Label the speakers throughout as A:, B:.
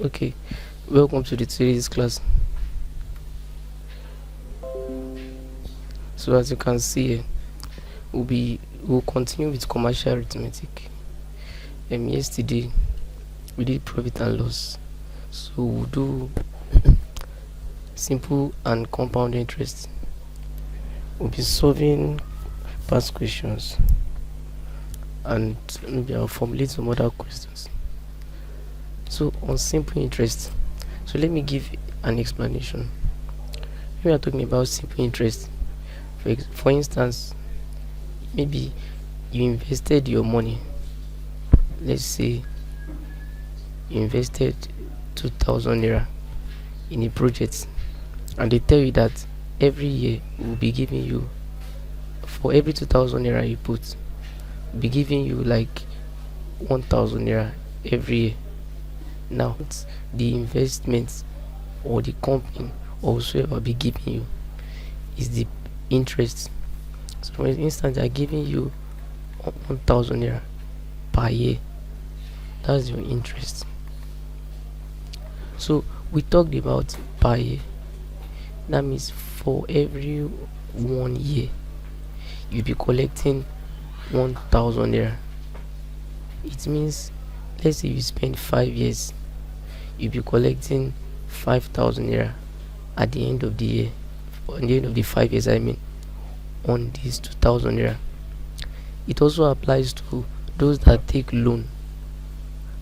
A: Okay, welcome to the today's class. So as you can see, we'll continue with commercial arithmetic. Yesterday we did profit and loss, so we'll do simple and compound interest. We'll be solving past questions and maybe I'll formulate some other questions. So on simple interest, so let me give an explanation. When we are talking about simple interest, for instance, maybe you invested your money. Let's say you invested 2,000 naira in a project, and they tell you that every year we'll be giving you, for every 2,000 naira you put, we'll be giving you like 1,000 naira every year. Now the investment or the company or whoever be giving you is the interest. So for instance, they're giving you 1,000 naira per year. That's your interest. So we talked about per year. That means for every 1 year you'll be collecting 1,000 naira. It means, let's say you spend 5 years, you'll be collecting 5,000 naira at the end of the year, at the end of the 5 years, on this 2,000 naira. It also applies to those that take loan.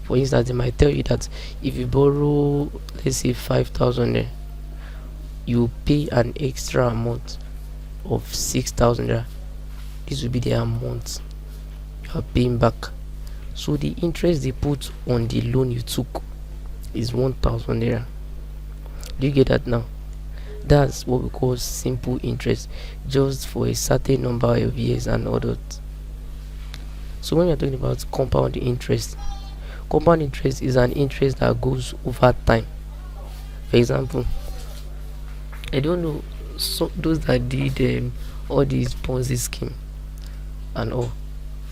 A: For instance, they might tell you that if you borrow, let's say 5,000 naira, you pay an extra amount of 6,000 naira. This will be the amount you are paying back. So the interest they put on the loan you took is 1,000 naira. Do you get that now? That's what we call simple interest, just for a certain number of years and others. So when we are talking about compound interest is an interest that goes over time. For example, I don't know, so those that did all these Ponzi scheme and all.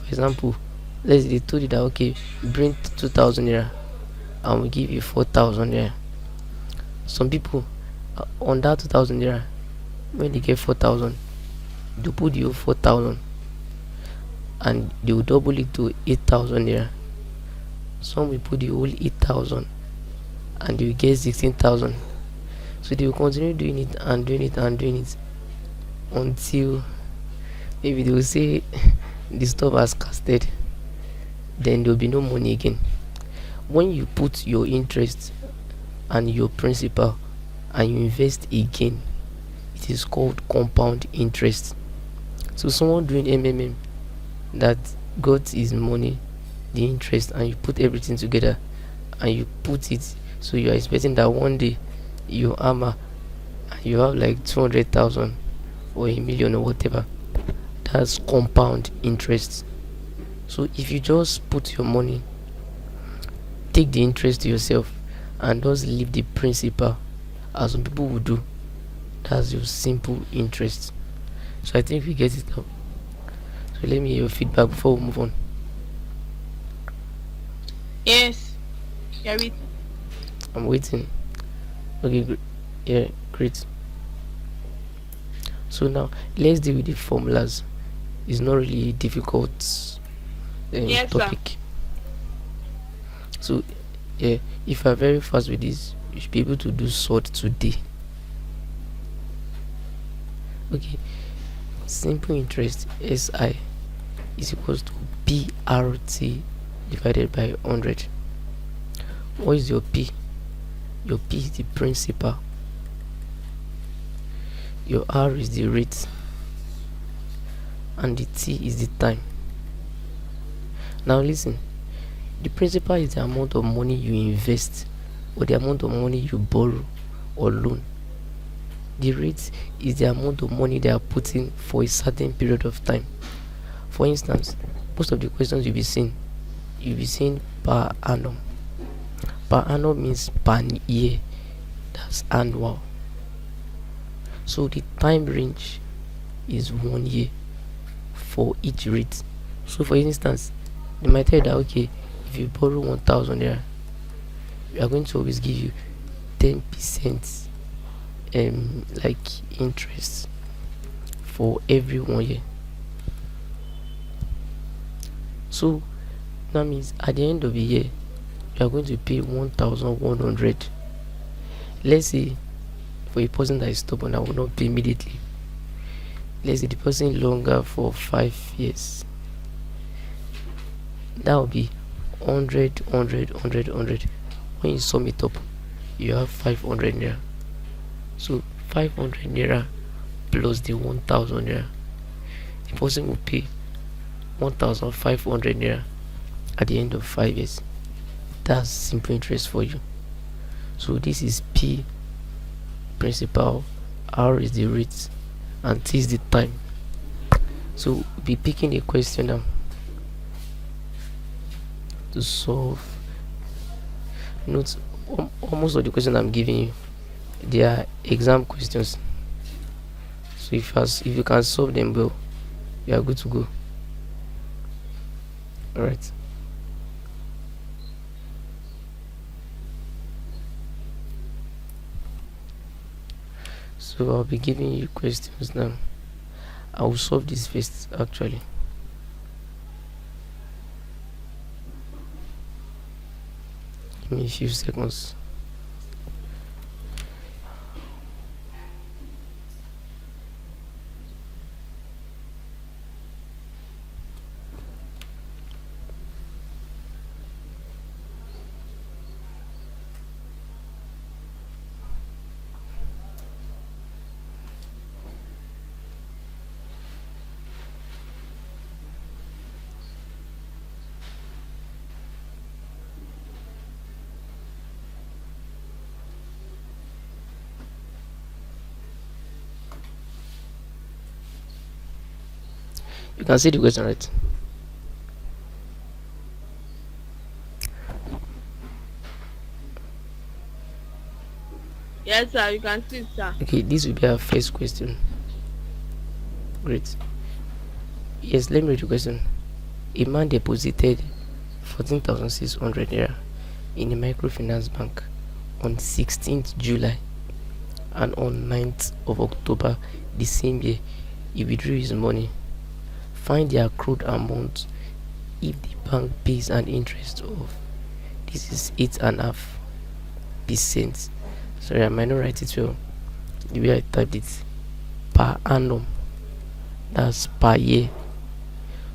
A: For example, let's say they told you that okay, bring 2,000 naira and we give you 4,000 naira. Some people on that 2,000 naira, when they get 4,000, they put you 4,000 and they will double it to 8,000 naira. Some will put the whole 8,000 and they will get 16,000. So they will continue doing it and doing it and doing it until maybe they will say the stuff has casted. Then there will be no money again. When you put your interest and your principal and you invest again, it is called compound interest. So someone doing MMM that got his money, the interest, and you put everything together and you put it, so you are expecting that one day you hammer and you have like 200,000 or a million or whatever. That's compound interest. So if you just put your money, take the interest to yourself and just leave the principal, as some people would do, that's your simple interest. So I think we get it now. So let me hear your feedback before we move on.
B: Yes, you're waiting.
A: I'm waiting. Okay, yeah, great. So now let's deal with the formulas. It's not really a difficult
B: Yes, sir.
A: topic. So yeah, if you are very fast with this, you should be able to do sort today. Okay, simple interest SI is equals to PRT divided by 100. What is your P? Your P is the principal, your R is the rate, and the T is the time. Now listen, the principal is the amount of money you invest or the amount of money you borrow or loan. The rate is the amount of money they are putting for a certain period of time. For instance, most of the questions you'll be seeing per annum. Per annum means per year. That's annual. So the time range is 1 year for each rate. So for instance, they might tell you that okay, if you borrow 1,000 naira, we are going to always give you 10% like interest for every 1 year. So that means at the end of the year you are going to pay 1,100. Let's say for a person that is stubborn that will not pay immediately, let's say the person longer for 5 years, that will be 100. When you sum it up, you have 500 naira. So 500 naira plus the 1,000 naira, the person will pay 1,500 naira at the end of 5 years. That's simple interest for you. So this is P principal, R is the rate, and T is the time. So we'll be picking a question now to solve. Note almost all the questions I'm giving you, they are exam questions. So if you can solve them well, you are good to go. Alright. So I'll be giving you questions now. I will solve this first actually. Give me a few seconds. You can see the question, right?
B: Yes, sir. You can see, sir.
A: Okay, this will be our first question. Great. Yes, let me read the question. A man deposited 14,600 naira in a microfinance bank on 16th July and on 9th of October the same year he withdrew his money. Find the accrued amount if the bank pays an interest of, this is 8.5%. Sorry, I might not write it well the way I typed it. Per annum, that's per year.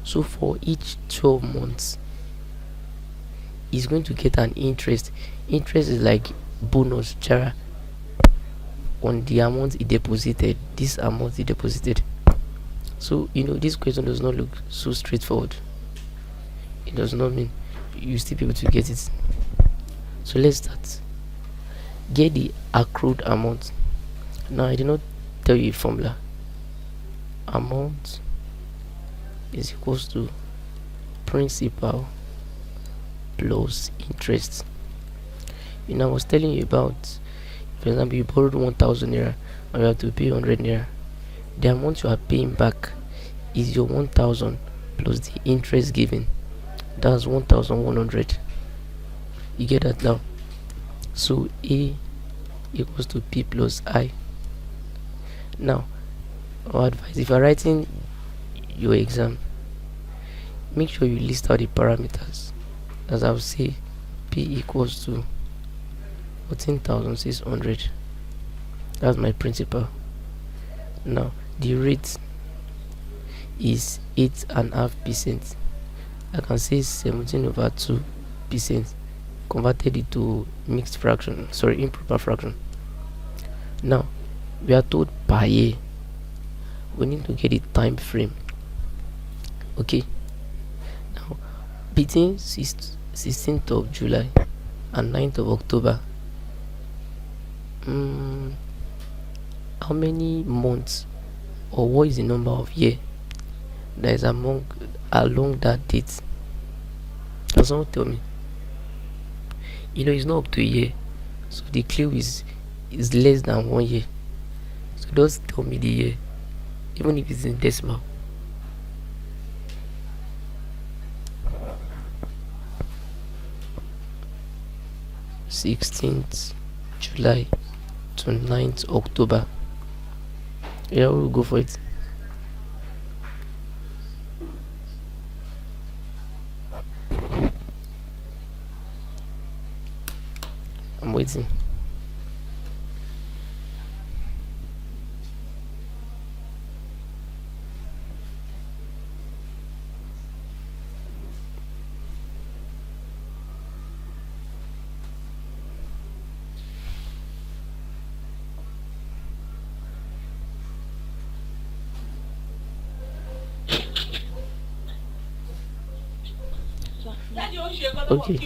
A: So for each 12 months he's going to get an interest. Interest is like bonus chara on the amount he deposited, this amount he deposited. So this question does not look so straightforward. It does not mean you still be able to get it. So let's start. Get the accrued amount. Now I did not tell you a formula. Amount is equals to principal plus interest. I was telling you about, for example, you borrowed 1,000 naira and you have to pay 100 naira. The amount you are paying back is your 1,000 plus the interest given. That's 1,100. You get that now? So A equals to P plus I. Now, our advice, if you are writing your exam, make sure you list out the parameters. As I will say, P equals to 14,600. That's my principal. Now the rate is 8.5%. I can say 17/2%. Converted it to mixed fraction, sorry, improper fraction. Now we are told per year. We need to get a time frame. Okay. Now between 16th of July and 9th of October, how many months, or what is the number of year that is along that date? Can someone tell me? It's not up to a year, so the clue is less than 1 year. So just tell me the year, even if it's in decimal. 16th July to 9th October. Yeah, we'll go for it. I'm waiting. Okay.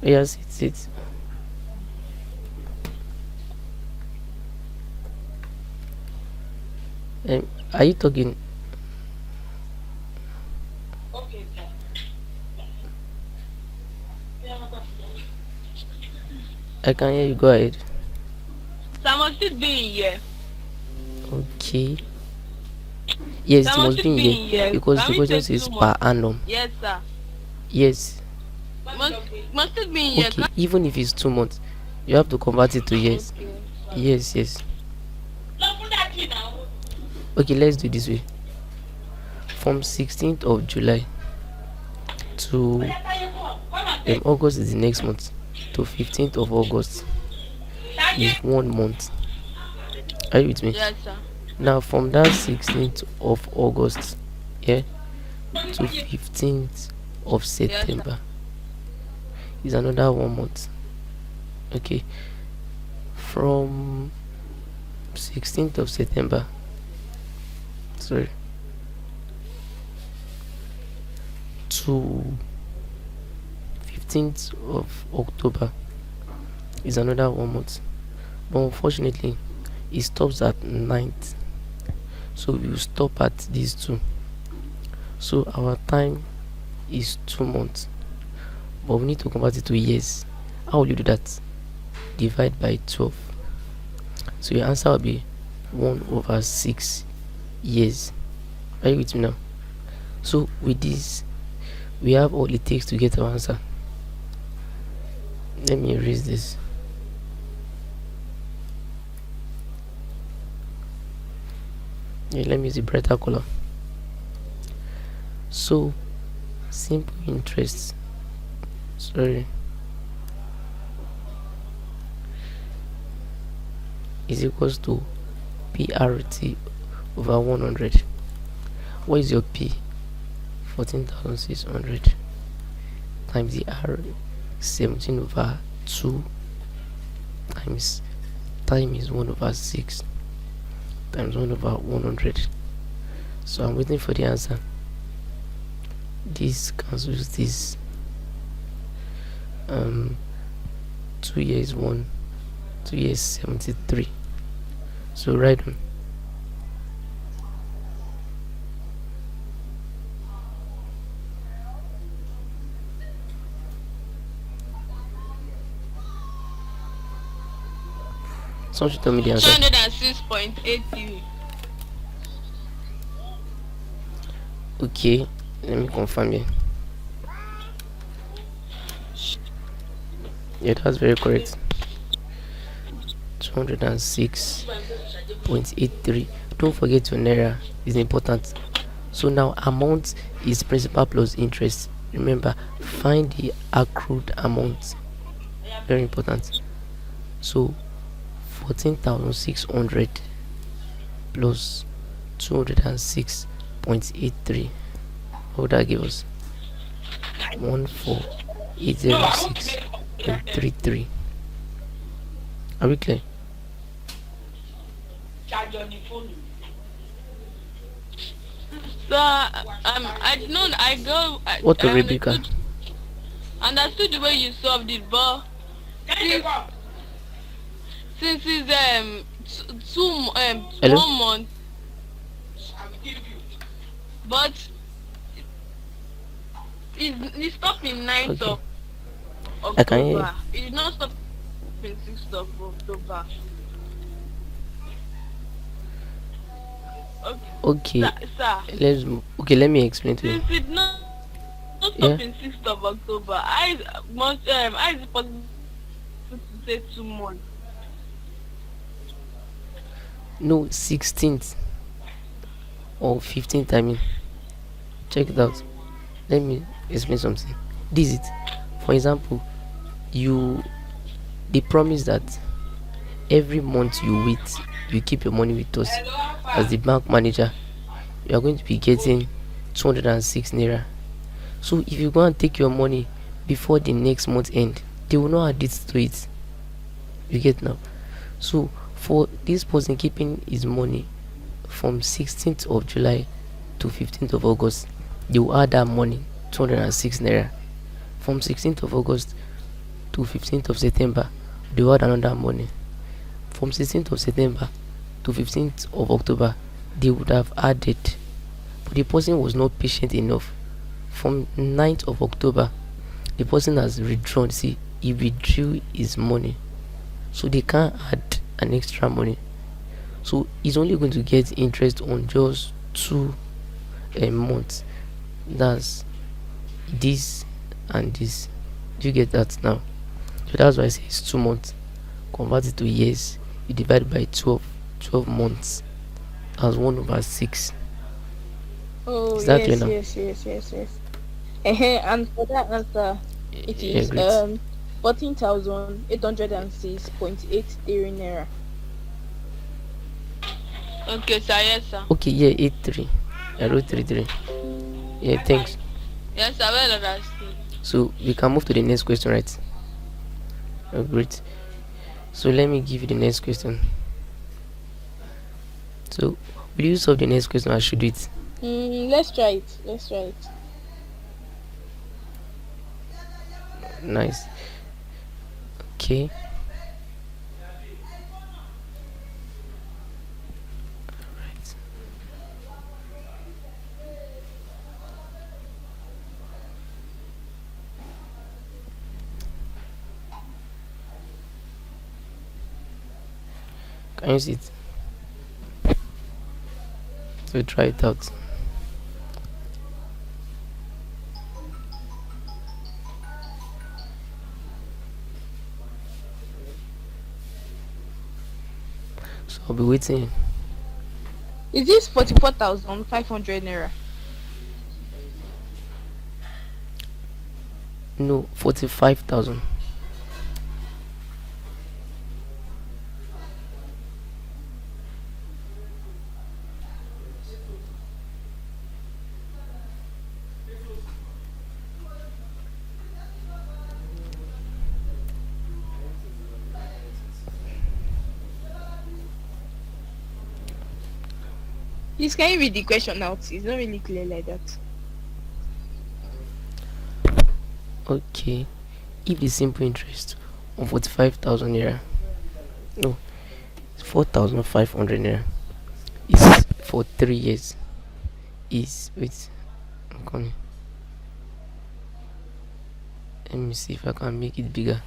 A: Yes, it's are you talking? I can hear you. Go ahead.
B: So I must still be in here.
A: Okay. Yes, it must be in here because
B: Can
A: the
B: we
A: question
B: take
A: says
B: 2
A: per
B: months?
A: annum.
B: Yes, sir.
A: Yes.
B: Must still be in here.
A: Okay. Even if it's 2 months, you have to convert it to years.
B: Okay.
A: Yes. Okay, let's do it this way. From 16th of July to August is the next month. To 15th of August is 1 month. Are you with me?
B: Yes, sir.
A: Now from that 16th of August, yeah, to 15th of September is another 1 month. Okay. From 16th of September, sorry, to 15th of October is another 1 month. But unfortunately, it stops at 9th. So we will stop at these two. So our time is 2 months. But we need to convert it to years. How will you do that? Divide by 12. So your answer will be 1/6 years. Are you with me now? So with this, we have all it takes to get our answer. Let me erase this. Yeah, let me use a brighter color. So simple interest, sorry, is equals to PRT over 100. What is your P? 14,600 times the R, 17 over 2 times time is 1/6 times 1/100. So I'm waiting for the answer. This cancels this. 2 years 1, 2 years 73. So right on. Someone should tell me the answer.
B: 206.83.
A: Okay, let me confirm here. Yeah, that's very correct. 206.83. Don't forget your naira is important. So now amount is principal plus interest. Remember, find the accrued amount. Very important. So 14,600 plus 206.83. What would that give us? 14806.33. Are we clear?
B: So I know I go.
A: What a Rebecca?
B: Understood the way you solved it, but since it's 1 month, but it's stopping 9th of October.
A: I can hear.
B: It's not stopping 6th of October.
A: Okay.
B: Sir.
A: Let me explain to you.
B: Since it's not
A: Yeah.
B: stop in 6th of October. How is it possible to say 2 months?
A: No, 16th or 15th. I mean, check it out. Let me explain something. This is it. For example, you they promise that every month you wait, you keep your money with us as the bank manager. You are going to be getting 206 naira. So if you go and take your money before the next month end, they will not add it to it. You get now? So for this person keeping his money from 16th of July to 15th of August, they will add that money 206 naira. From 16th of August to 15th of September, they will add another money. From 16th of September to 15th of October, they would have added. But the person was not patient enough. From 9th of October, the person has withdrawn. See, he withdrew his money. So they can't add an extra money. So he's only going to get interest on just 2 months. That's this and this. Do you get that now? So that's why I say it's 2 months. Convert it to years. You divide by 12 months. That's 1/6.
B: Oh,
A: Is that clear
B: yes,
A: now?
B: yes, yes, yes, yes. And for that answer, it
A: Yeah,
B: is
A: great.
B: 14,806.83 naira. Okay, sir. Yes, sir.
A: Okay, yeah, 83. I wrote 33. Yeah, thanks.
B: Yes, sir. Well understood.
A: So we can move to the next question, right? Oh, great. So let me give you the next question. So will you solve the next question or should do it?
B: Let's try it. Let's try it.
A: Nice. Okay. Right. Can you see it? So try it out. So I'll be waiting.
B: Is this 44,500 naira?
A: No, 45,000.
B: Please, can you read the question out? It's not really clear like that.
A: Okay. If the simple interest on 45,000 naira, no, 4,500 naira is for 3 years. Is wait, I'm coming. Let me see if I can make it bigger.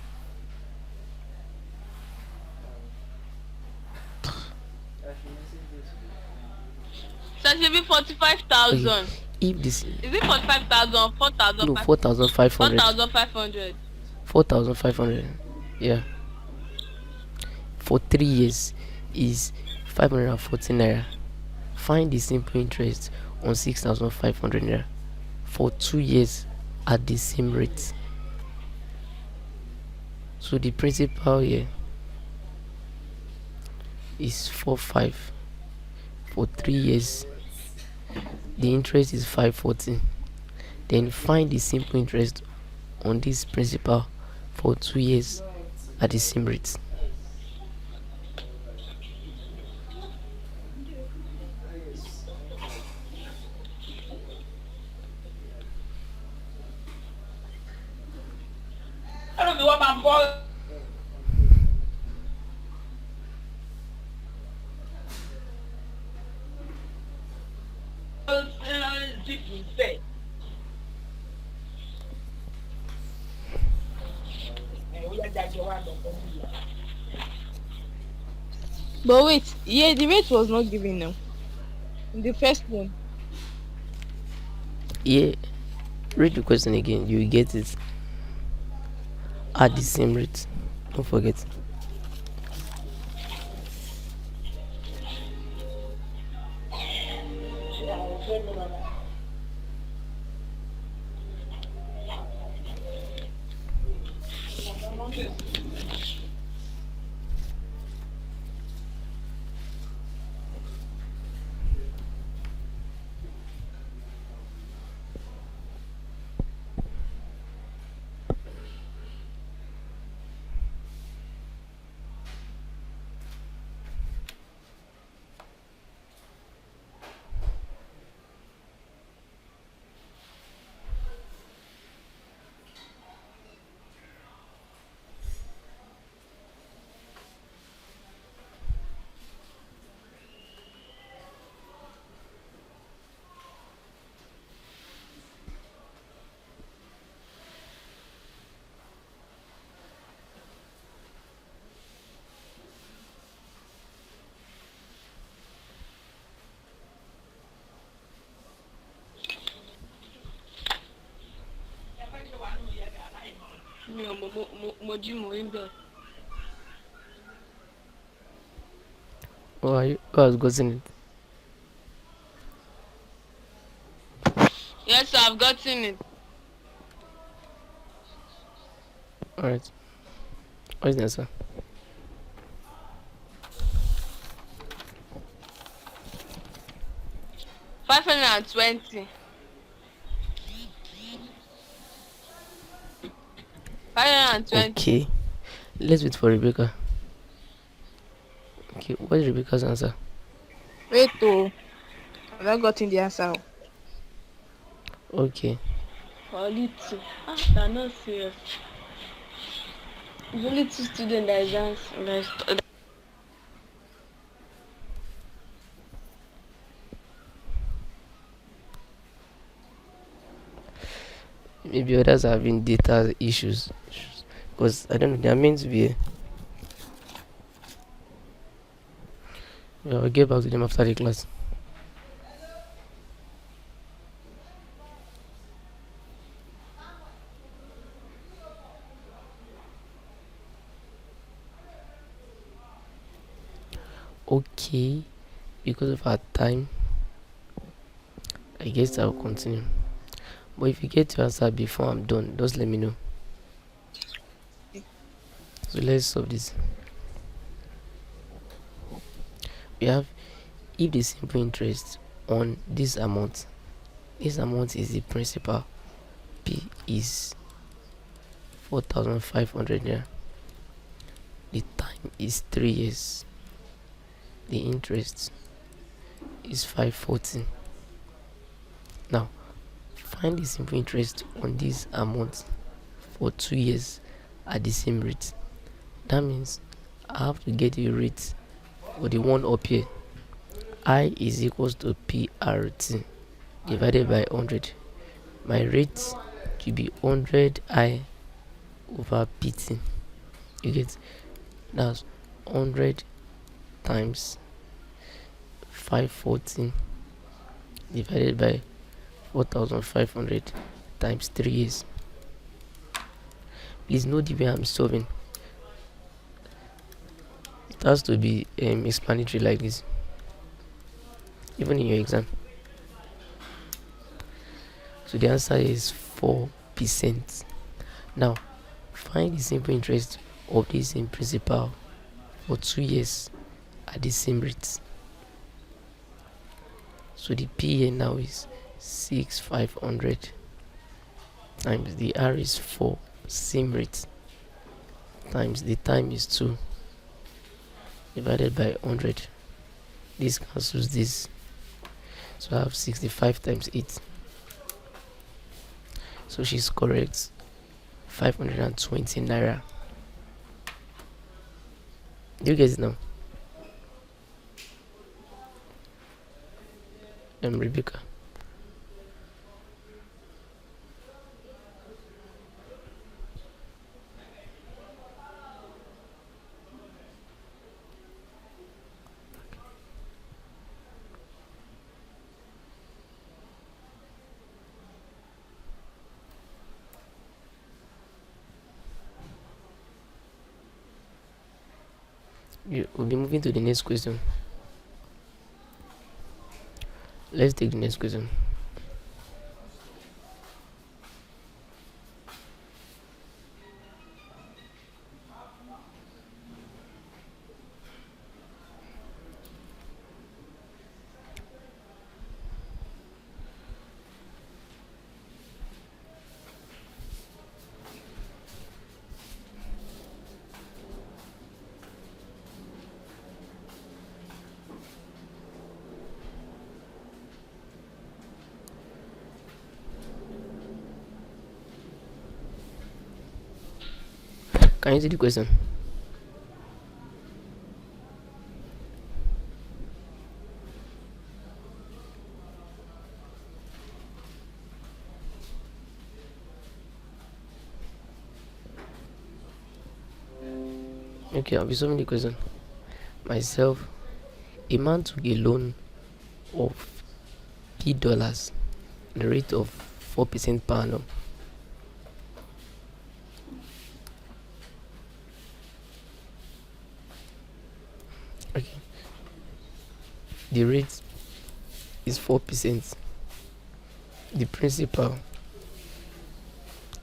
B: So it should be
A: Okay.
B: 45,000.
A: If this
B: Is it 45,000 or
A: no
B: 4,500?
A: 4,500.
B: 4,500.
A: 4,500. Yeah. For 3 years is 540 naira. Find the simple interest on 6,500 naira for 2 years at the same rate. So the principal here is 4.5 for 3 years. The interest is 540. Then find the simple interest on this principal for 2 years at the same rate.
B: I don't know what I'm calling. But wait, yeah, the rate was not given now. In the first one.
A: Yeah, Read the question again. You will get it at the same rate. Don't forget. Who has gotten it?
B: Yes, I've gotten it.
A: Alright. What is the answer?
B: 520. 520.
A: Okay. Let's wait for Rebecca. Okay, what is Rebecca's answer?
C: Wait, oh, have I gotten the answer?
A: Okay.
B: Only two. They're not serious. It's only two students that is answering.
A: Maybe others are having data issues. Because I don't know, they are meant to be. I'll get back to them after the class. Okay, because of our time, I guess I'll continue. But if you get your answer before I'm done, just let me know. So let's solve this. We have, if the simple interest on this amount is the principal, P is 4,500 naira. The time is 3 years. The interest is 540. Now, find the simple interest on this amount for 2 years at the same rate. That means I have to get a rate for the one up here. I is equals to PRT divided by 100. My rate to be 100I over PT. You get? That's 100 times 540 divided by 4,500 times 3 years. Please note the way I'm solving. It has to be explanatory like this, even in your exam. So the answer is 4%. Now, find the simple interest of the same principal for 2 years at the same rate. So the P here now is 6,500 times the R is 4, same rate, times the time is 2, divided by 100. This cancels this. So I have 65 times 8. So she's correct. 520 naira. Do you get it now? Rebecca. We'll be moving to the next question. Let's take the next question. Can you see the question? Okay, I'll be solving the question myself. A man took a loan of $P, the rate of 4% per annum. Okay, the rate is 4%. The principal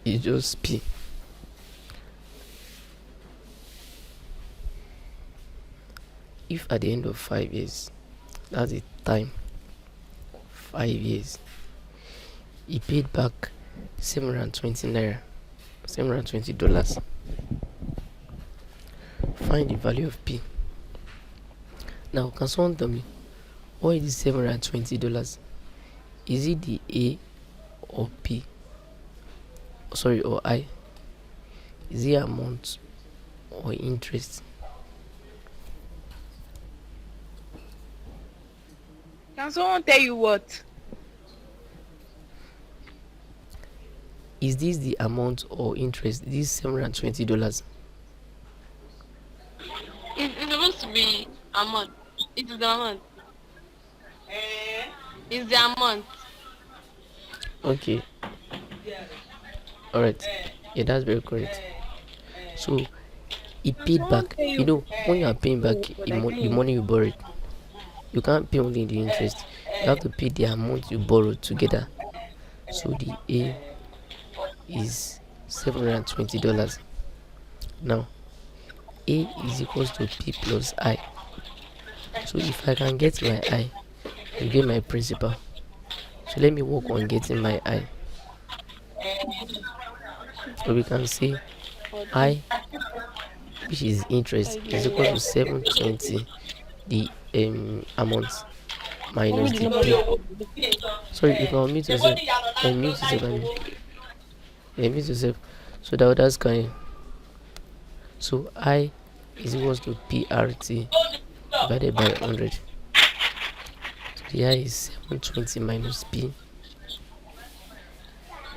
A: is just P. If at the end of 5 years, that's the time, 5 years, he paid back 720 naira, $720. Find the value of P. Now, can someone tell me what is $720? Is it the A or P? Sorry, or I? Is it amount or interest?
C: Can someone tell you what?
A: Is this the amount or interest? This $720.
B: It's supposed to be amount. It is the amount. It's the amount.
A: Okay. Alright. Yeah, that's very correct. So he paid back. You know, when you are paying back the money you borrowed, you can't pay only the interest. You have to pay the amount you borrowed together. So the A is $720. Now A is equals to P plus I. So if I can get my I, you get my principal. So let me work on getting my I. So we can say I, which is interest, is equal to 720, the amount, minus the P. Sorry, you can unmute yourself. Mute yourself. Mute yourself. So that's kind. So I is equals to PRT divided by 100. So the I is 720 minus P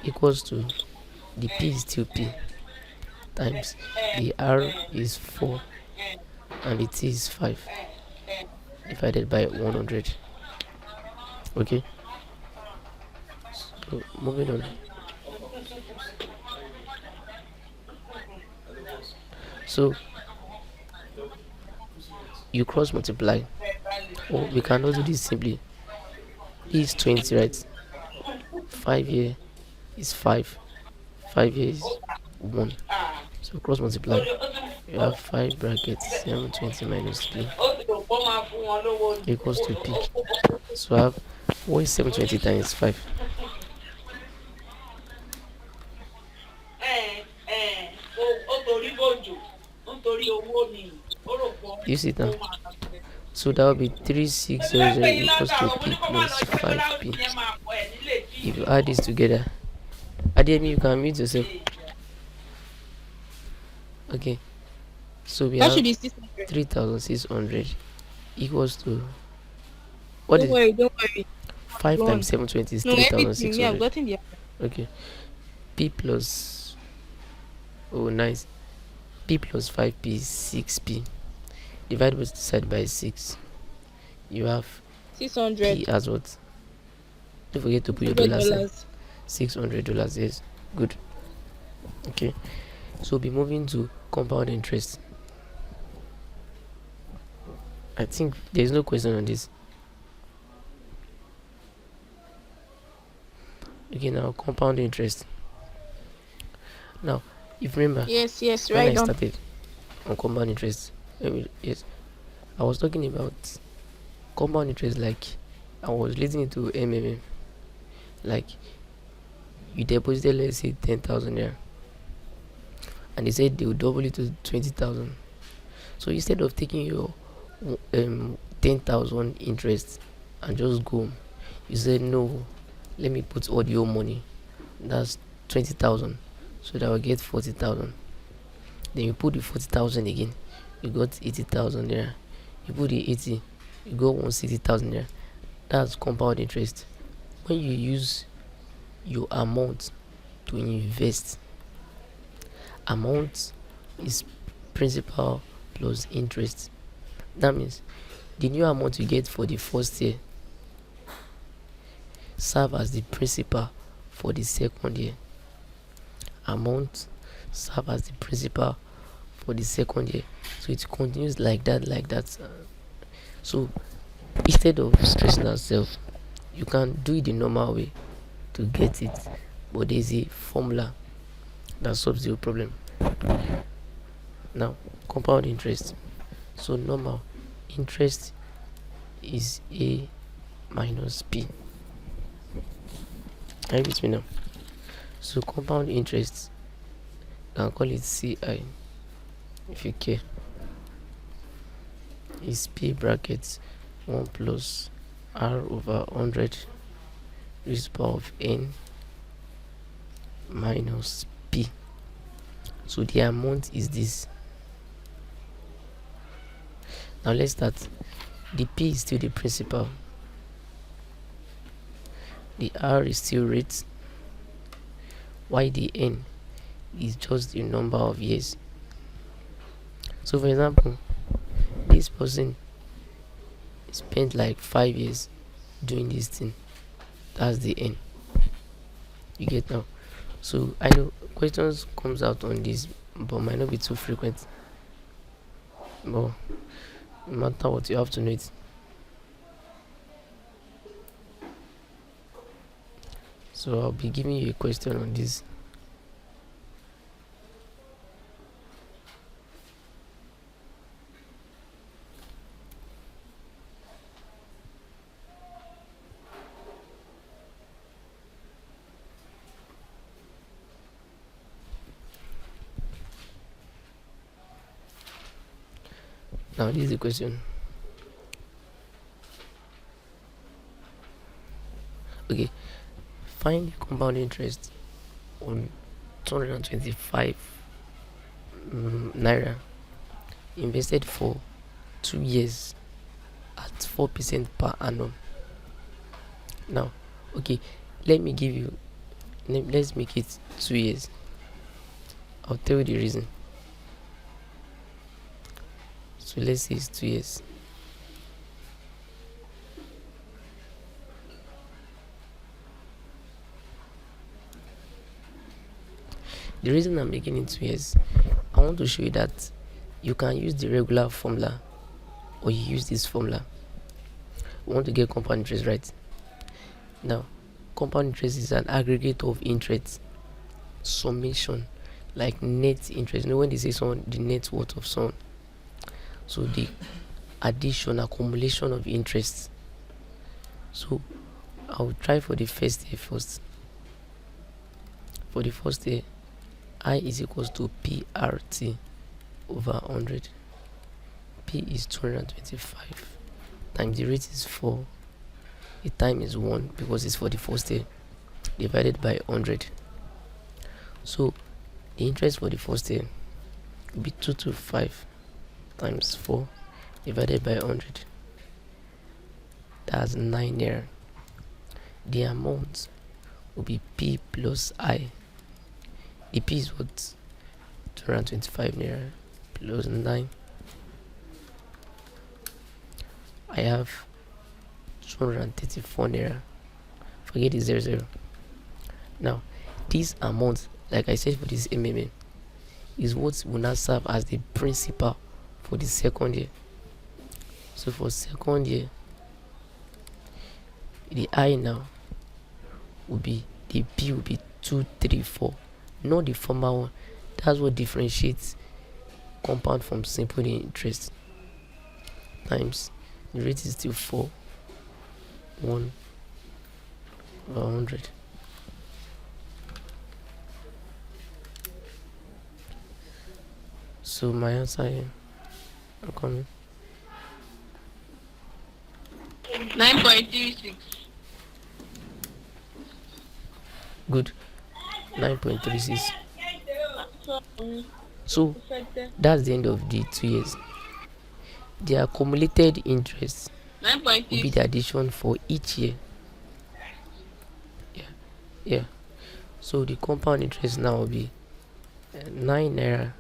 A: equals to, the P is still P, times the R is 4 and the T is 5 divided by 100. Okay, so moving on. So you cross multiply, or we can also do this simply. This is 20, right? 5 here is 5, 5 here is 1. So cross multiply, you have 5 brackets 720 minus P equals to P. So I have, what is 720 times 5? You see it now? So that will be 3600 equals to P plus 5P. If you add this together, Ademi, you can mute yourself. Okay, so we
C: That
A: have
C: should be 600.
A: 3600 equals to, what
C: Don't
A: is
C: worry, don't worry.
A: 5
C: Go on.
A: times 720 is
C: No, everything. Yeah,
A: 3600.
C: I've gotten the
A: Okay, P plus, oh nice, P plus 5P is 6P. Divide both sides by 6. You have
C: 600.
A: P as what? Don't forget to put your dollar sign.
C: $600.
A: $600, yes. Good. Okay, so we'll be moving to compound interest. I think there's no question on this. Okay, now compound interest. Now, if you remember
C: Yes,
A: when I
C: right on.
A: started on compound interest, yes, I was talking about compound interest like I was relating it to MMM. Like you deposited, let's say 10,000 naira, and they said they will double it to 20,000. So instead of taking your 10,000 interest and just go, you said no, let me put all your money. That's 20,000, so that will get 40,000. Then you put the 40,000 again, you got 80,000 there. You put the 80, you got 160,000 there. That's compound interest. When you use your amount to invest, amount is principal plus interest. That means the new amount you get for the first year serve as the principal for the second year. Amount serve as the principal for the second year. So it continues like that. So instead of stressing ourselves, you can do it the normal way to get it, but there's a formula that solves your problem. Now, compound interest. So normal interest is A minus P. Are you with me now? So compound interest, you can call it CI if you care. Is P brackets 1 plus R over 100 raised to the power of N minus P. So the amount is this. Now let's start. The P is still the principal. The R is still rate. While the N is just the number of years. So for example, this person spent like 5 years doing this thing. That's the N. You get now? So I know questions comes out on this, but might not be too frequent. But no matter what, you have to know it. So I'll be giving you a question on this. Now this is the question. Okay, find the compound interest on 225 naira invested for 2 years at 4% per annum. Now, okay, let's make it 2 years. I'll tell you the reason. So let's say it's 2 years. The reason I'm making it 2 years, I want to show you that you can use the regular formula or you use this formula. We want to get compound interest, right? Now, compound interest is an aggregate of interest, summation, like net interest. You know when they say someone the net worth of someone, so the addition, accumulation of interest. So I'll try for the first year first. For the first year, I is equals to PRT over 100. P is 225 times the rate is 4. The time is 1 because it's for the first year, divided by 100. So the interest for the first year will be 225 times 4 divided by 100. That's 9 naira. The amount will be P plus I. The P is what? 225 naira plus 9. I have 234 naira. Forget the 00. Now, this amount, like I said for this MMM, is what will now serve as the principal for the second year. So for second year, the I now will be, the P will be 234, not the former one. That's what differentiates compound from simple interest. Times the rate is still 4 1 over 100. So my answer here, I'm coming.
B: 9.36.
A: Good. 9.36.
B: So,
A: So that's the end of the 2 years. The accumulated interest will be
B: 9.36.
A: the addition for each year. Yeah. So the compound interest now will be 9 naira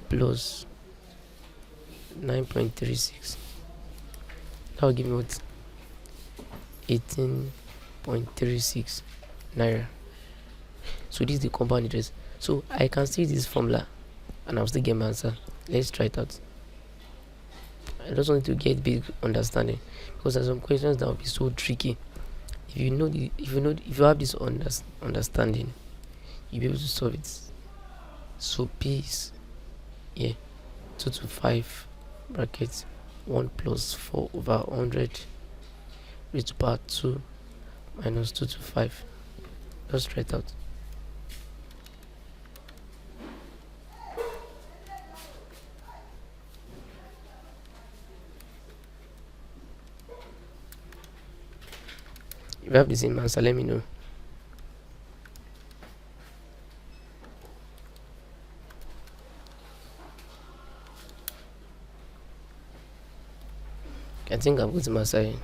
A: plus 9.36. That will give me what? 18.36 naira. So this is the compound interest. So I can see this formula and I'll still get my answer. Let's try it out. I just want to get big understanding, because there's some questions that will be so tricky. If you have this understanding, you'll be able to solve it. So P is 2 to 5 brackets 1 plus 4 over 100 raised to power 2 minus 2 to 5. Just try it out. If you have the same answer, let me know. I think I'm going to my side.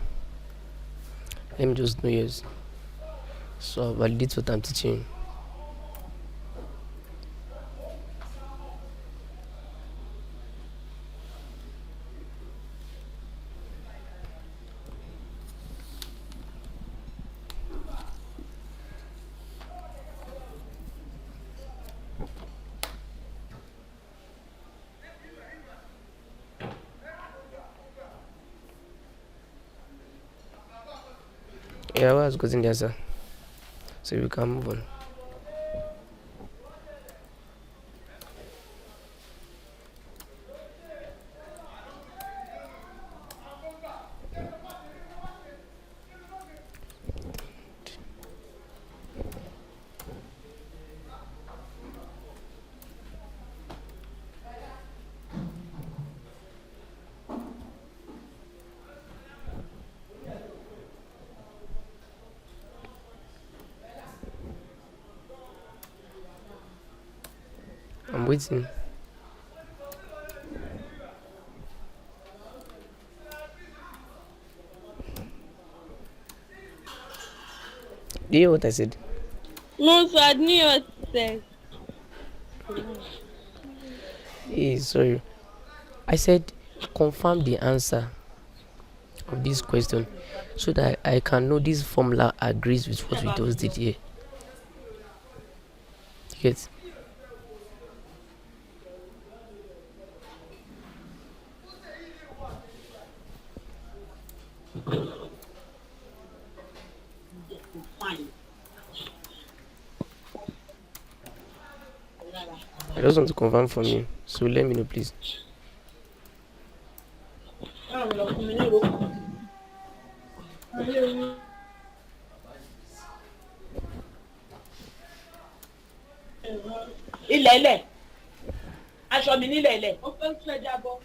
A: Let me just know yours, so I'll validate what I'm teaching. Yeah, I was gotten the answer, so we can move on. I'm waiting. Do you hear what I said?
B: No, so I knew what you said.
A: Hey, sorry. I said confirm the answer of this question so that I can know this formula agrees with what we just did here. You get? I just want to confirm from you, so let me know, please.
D: ilẹ̀ aṣọ mi nílẹ̀ ó fẹ́ jábọ́.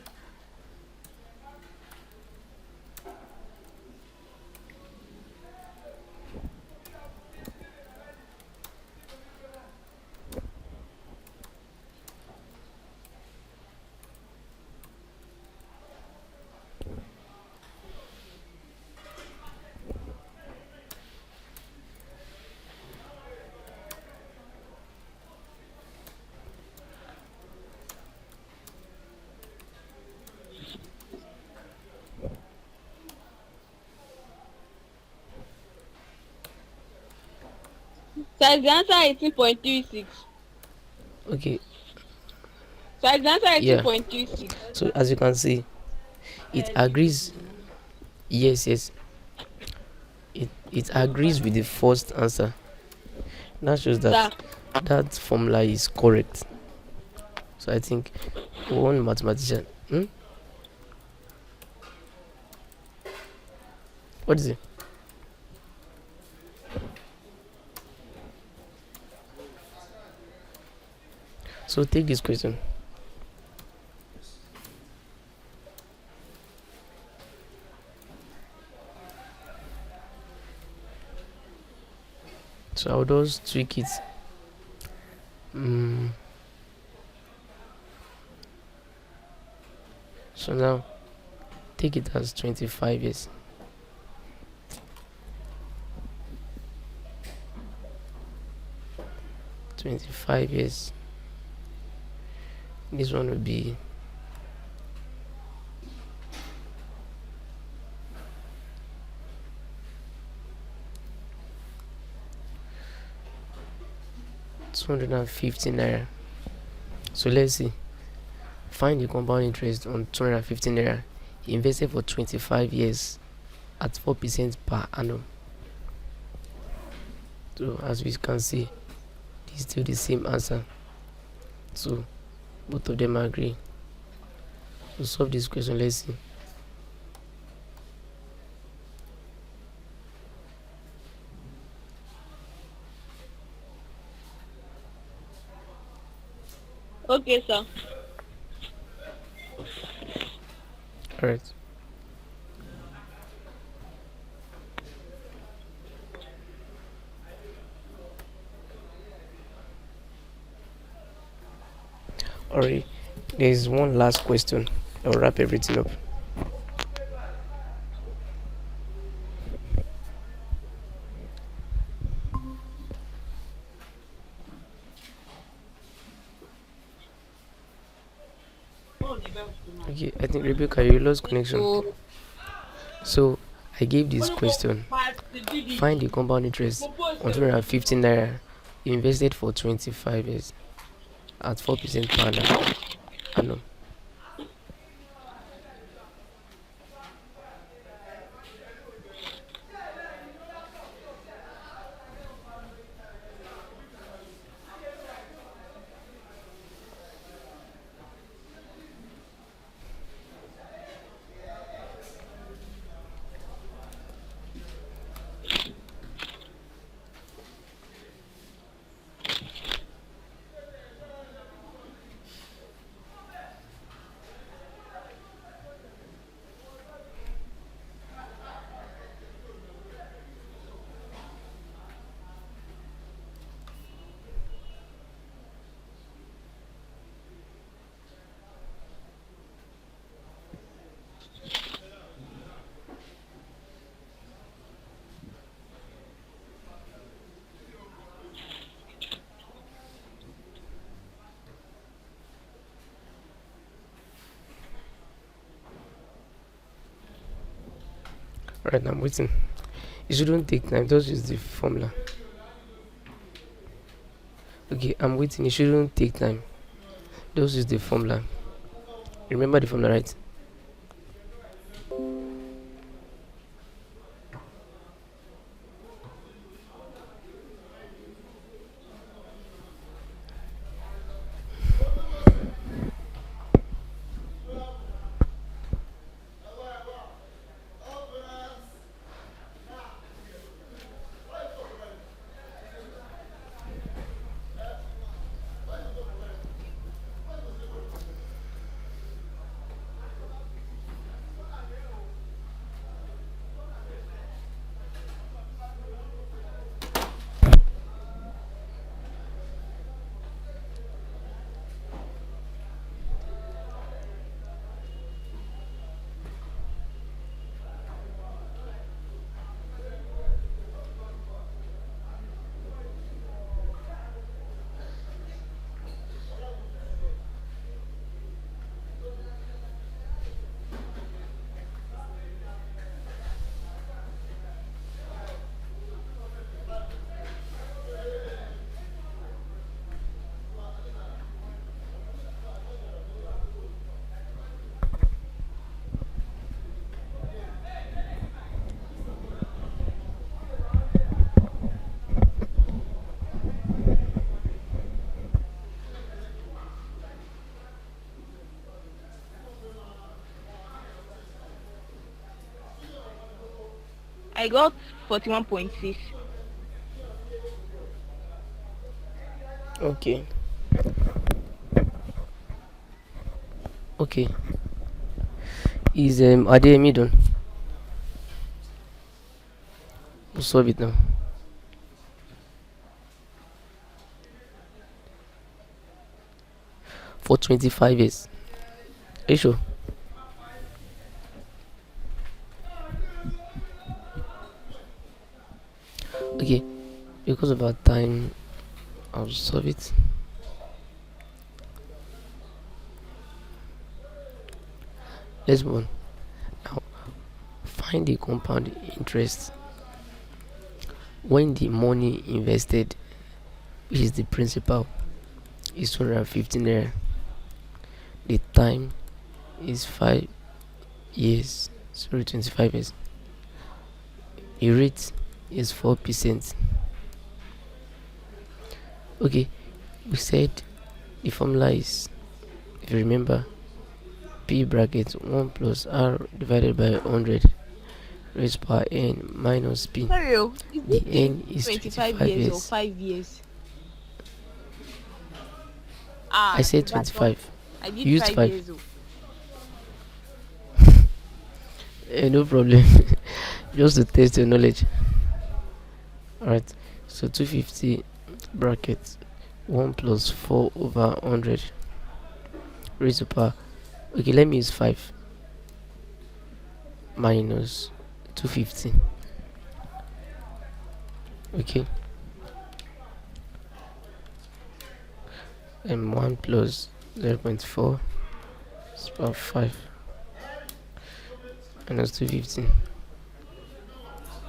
B: So the answer is 18.36.
A: Okay.
B: So the answer is
A: Yeah.
B: 18.36.
A: So as you can see, It agrees. Yes, yes. It agrees with the first answer. That shows
B: Sir.
A: that that formula is correct. So I think one mathematician. What is it? So take this question. So I'll just tweak it. So now take it as 25 years. $25. This one will be 250 naira. So let's see. Find the compound interest on 250 naira invested for 25 years at 4% per annum. So as we can see, it's still the same answer. So both of them agree. To solve this question, let's see.
B: Okay, sir.
A: Alright. Alright. There's one last question. I'll wrap everything up. Okay, I think Rebecca, you lost connection. So I gave this question. Find the compound interest on 250 naira invested for 25 years at 4% per annum. Alright, I'm waiting. It shouldn't take time, just use the formula. Okay, I'm waiting. It shouldn't take time. Just use the formula. Remember the formula, right?
C: I got 41.6.
A: Okay. Okay. Is Adeyemi done? We'll solve it now. For 25 years. Are you sure? Okay. Because of our time, I'll solve it. Let's move on. Now, find the compound interest when the money invested, which is the principal, is 215 naira. The time is 5 years. Sorry, 25 years. The rate is 4%. Okay, we said the formula is, if you remember, P bracket 1 plus R divided by 100 raised power N minus P.
C: Sorry, is
A: The
C: it
A: N is
C: 25
A: 25
C: years or
A: years.
C: 5 years?
A: I said
C: That's wrong.
A: 25.
C: I
A: You
C: did
A: used
C: 5
A: 5.
C: years. Oh.
A: No problem. Just to test your knowledge. Alright, so 250 bracket 1 plus 4 over 100 raised to power. Okay, let me use 5 minus 250. Okay, and 1 plus 0.4 is about 5 minus 250.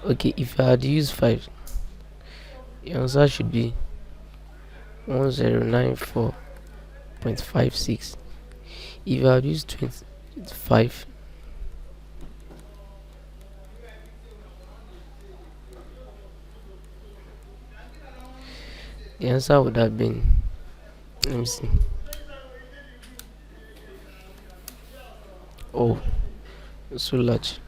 A: Okay, if I had used 5, the answer should be 1094.56. If I had used 25, the answer would have been, let me see. Oh, so large.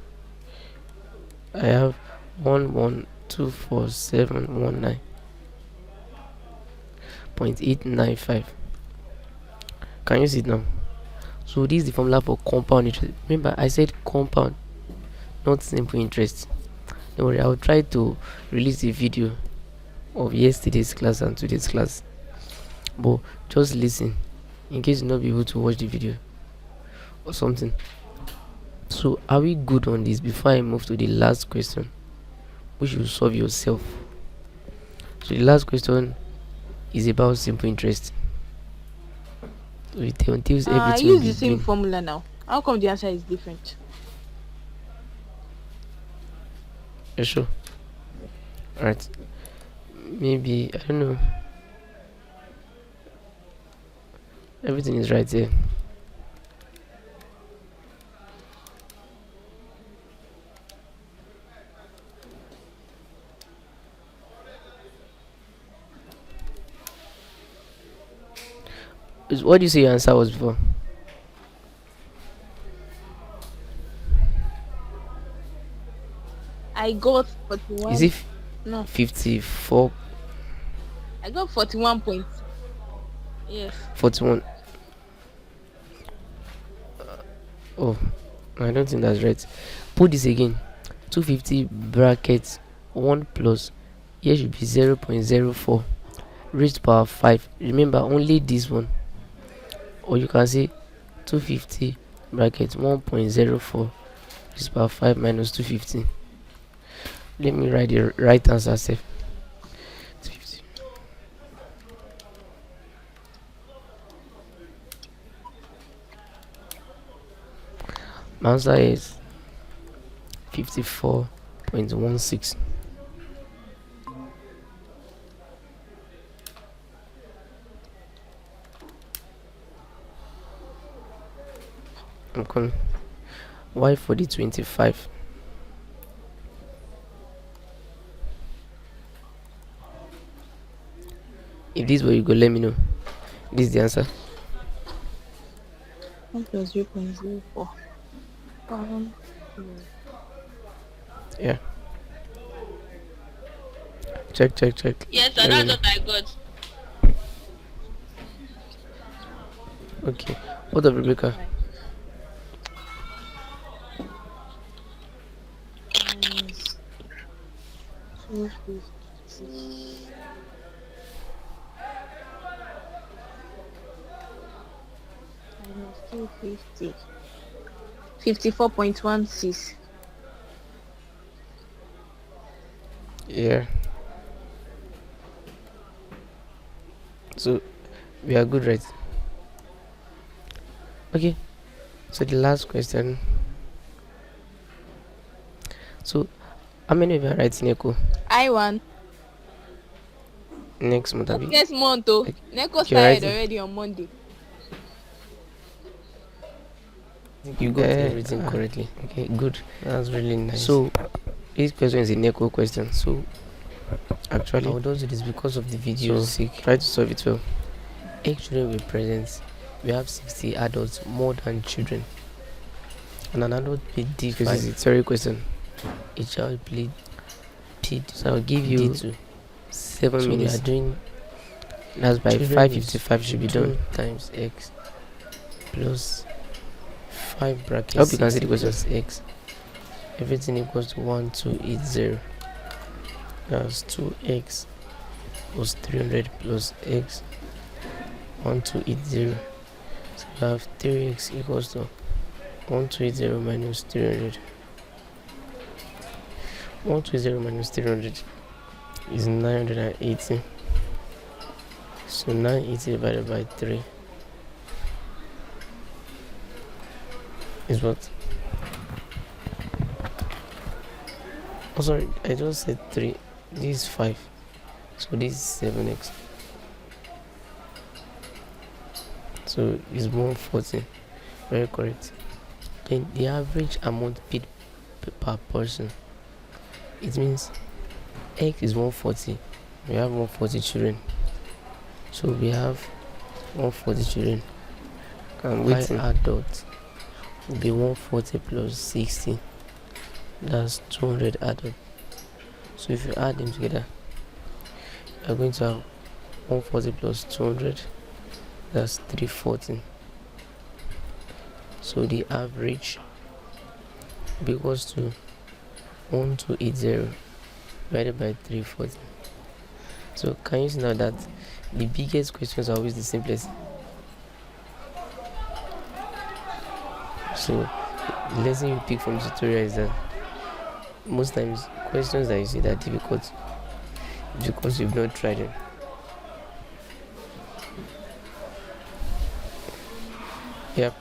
A: I have 1124719.895. Can you see it now? So this is the formula for compound interest. Remember, I said compound, not simple interest. Don't worry, I'll try to release a video of yesterday's class and today's class. But just listen in case you're not be able to watch the video or something. So are we good on this before I move to the last question, which you solve yourself? So the last question is about simple interest. So it entails
C: I
A: everything
C: use
A: in
C: the same
A: between.
C: formula now. How come the answer is different?
A: Yeah, sure. Alright. Maybe, I don't know. Everything is right there. What do you say your answer was before?
C: I got
A: Is
C: 41.
A: it
C: No,
A: 54,
C: I got 41 point. Yes.
A: 41? Oh, I don't think that's right. Put this again. 250 brackets 1 plus, here should be 0.04 raised to power 5. Remember, only this one. Or you can say 250 brackets 1.04 raised to power 5 minus 250. Let me write the right answer safe. 250. My answer is 54.16. I'm coming. Why for the 25? If this is where you go, let me know. This is the answer.
C: 1 plus 0.04.
A: Yeah. Check.
B: Yes, sir.
A: Let me
B: That's
A: know.
B: what I got.
A: Okay. What of Rebecca?
C: Right. Minus 250. Minus 250. 54.16.
A: Yeah. So we are good, right? Okay. So the last question. So how many of you are writing echo
C: I one.
A: next month?
C: Not
A: Abi?
C: next month, oh.
A: Like,
C: NECO
A: you're
C: started
A: writing.
C: already on Monday.
A: You got everything correctly. Okay, good.
E: That's really nice.
A: So this question is a NECO question. So actually, I would also do this because of the video's sake. Try to solve it well. 8 children were present. We have 60 adults, more than children. And an adult played D5. This is a theory question. A child played P2. So I'll give you D2. 7 minutes. We are doing, that's by 5:55 should be done. Times x plus 5 brackets. I hope you can see the question. Plus x. Everything equals to 1280. That's 2x plus 300 plus x 1280. So we have 3x equals to 1280 minus 300. 1280 minus 300 is 980. So 980 divided by 3 is what? Oh, sorry, I just said 3. This is 5. So this is 7x. So it's 140. Very correct. Then the average amount paid per person. It means x is 140. We have 140 children. So we have 140 children. And waiting adults will be 140 plus 60. That's 200 adults. So if you add them together, you're going to have 140 plus 200. That's 340. So the average equals to 1280 divided by 340. So can you see now that the biggest questions are always the simplest? So the lesson you pick from the tutorial is that most times questions that you see that are difficult because you've not tried them. Yep.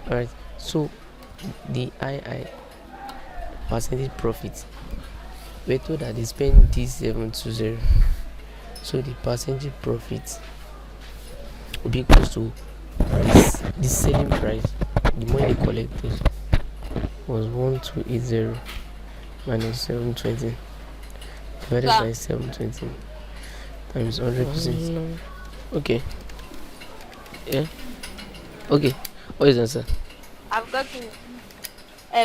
A: Alright, so the II percentage profit, we're told that they spend D720. So the percentage profit will be equal to this selling price, the money they collected was 1280 minus 720 divided by 720 times 100%. Okay. Yeah. Okay. What is the answer?
B: I've got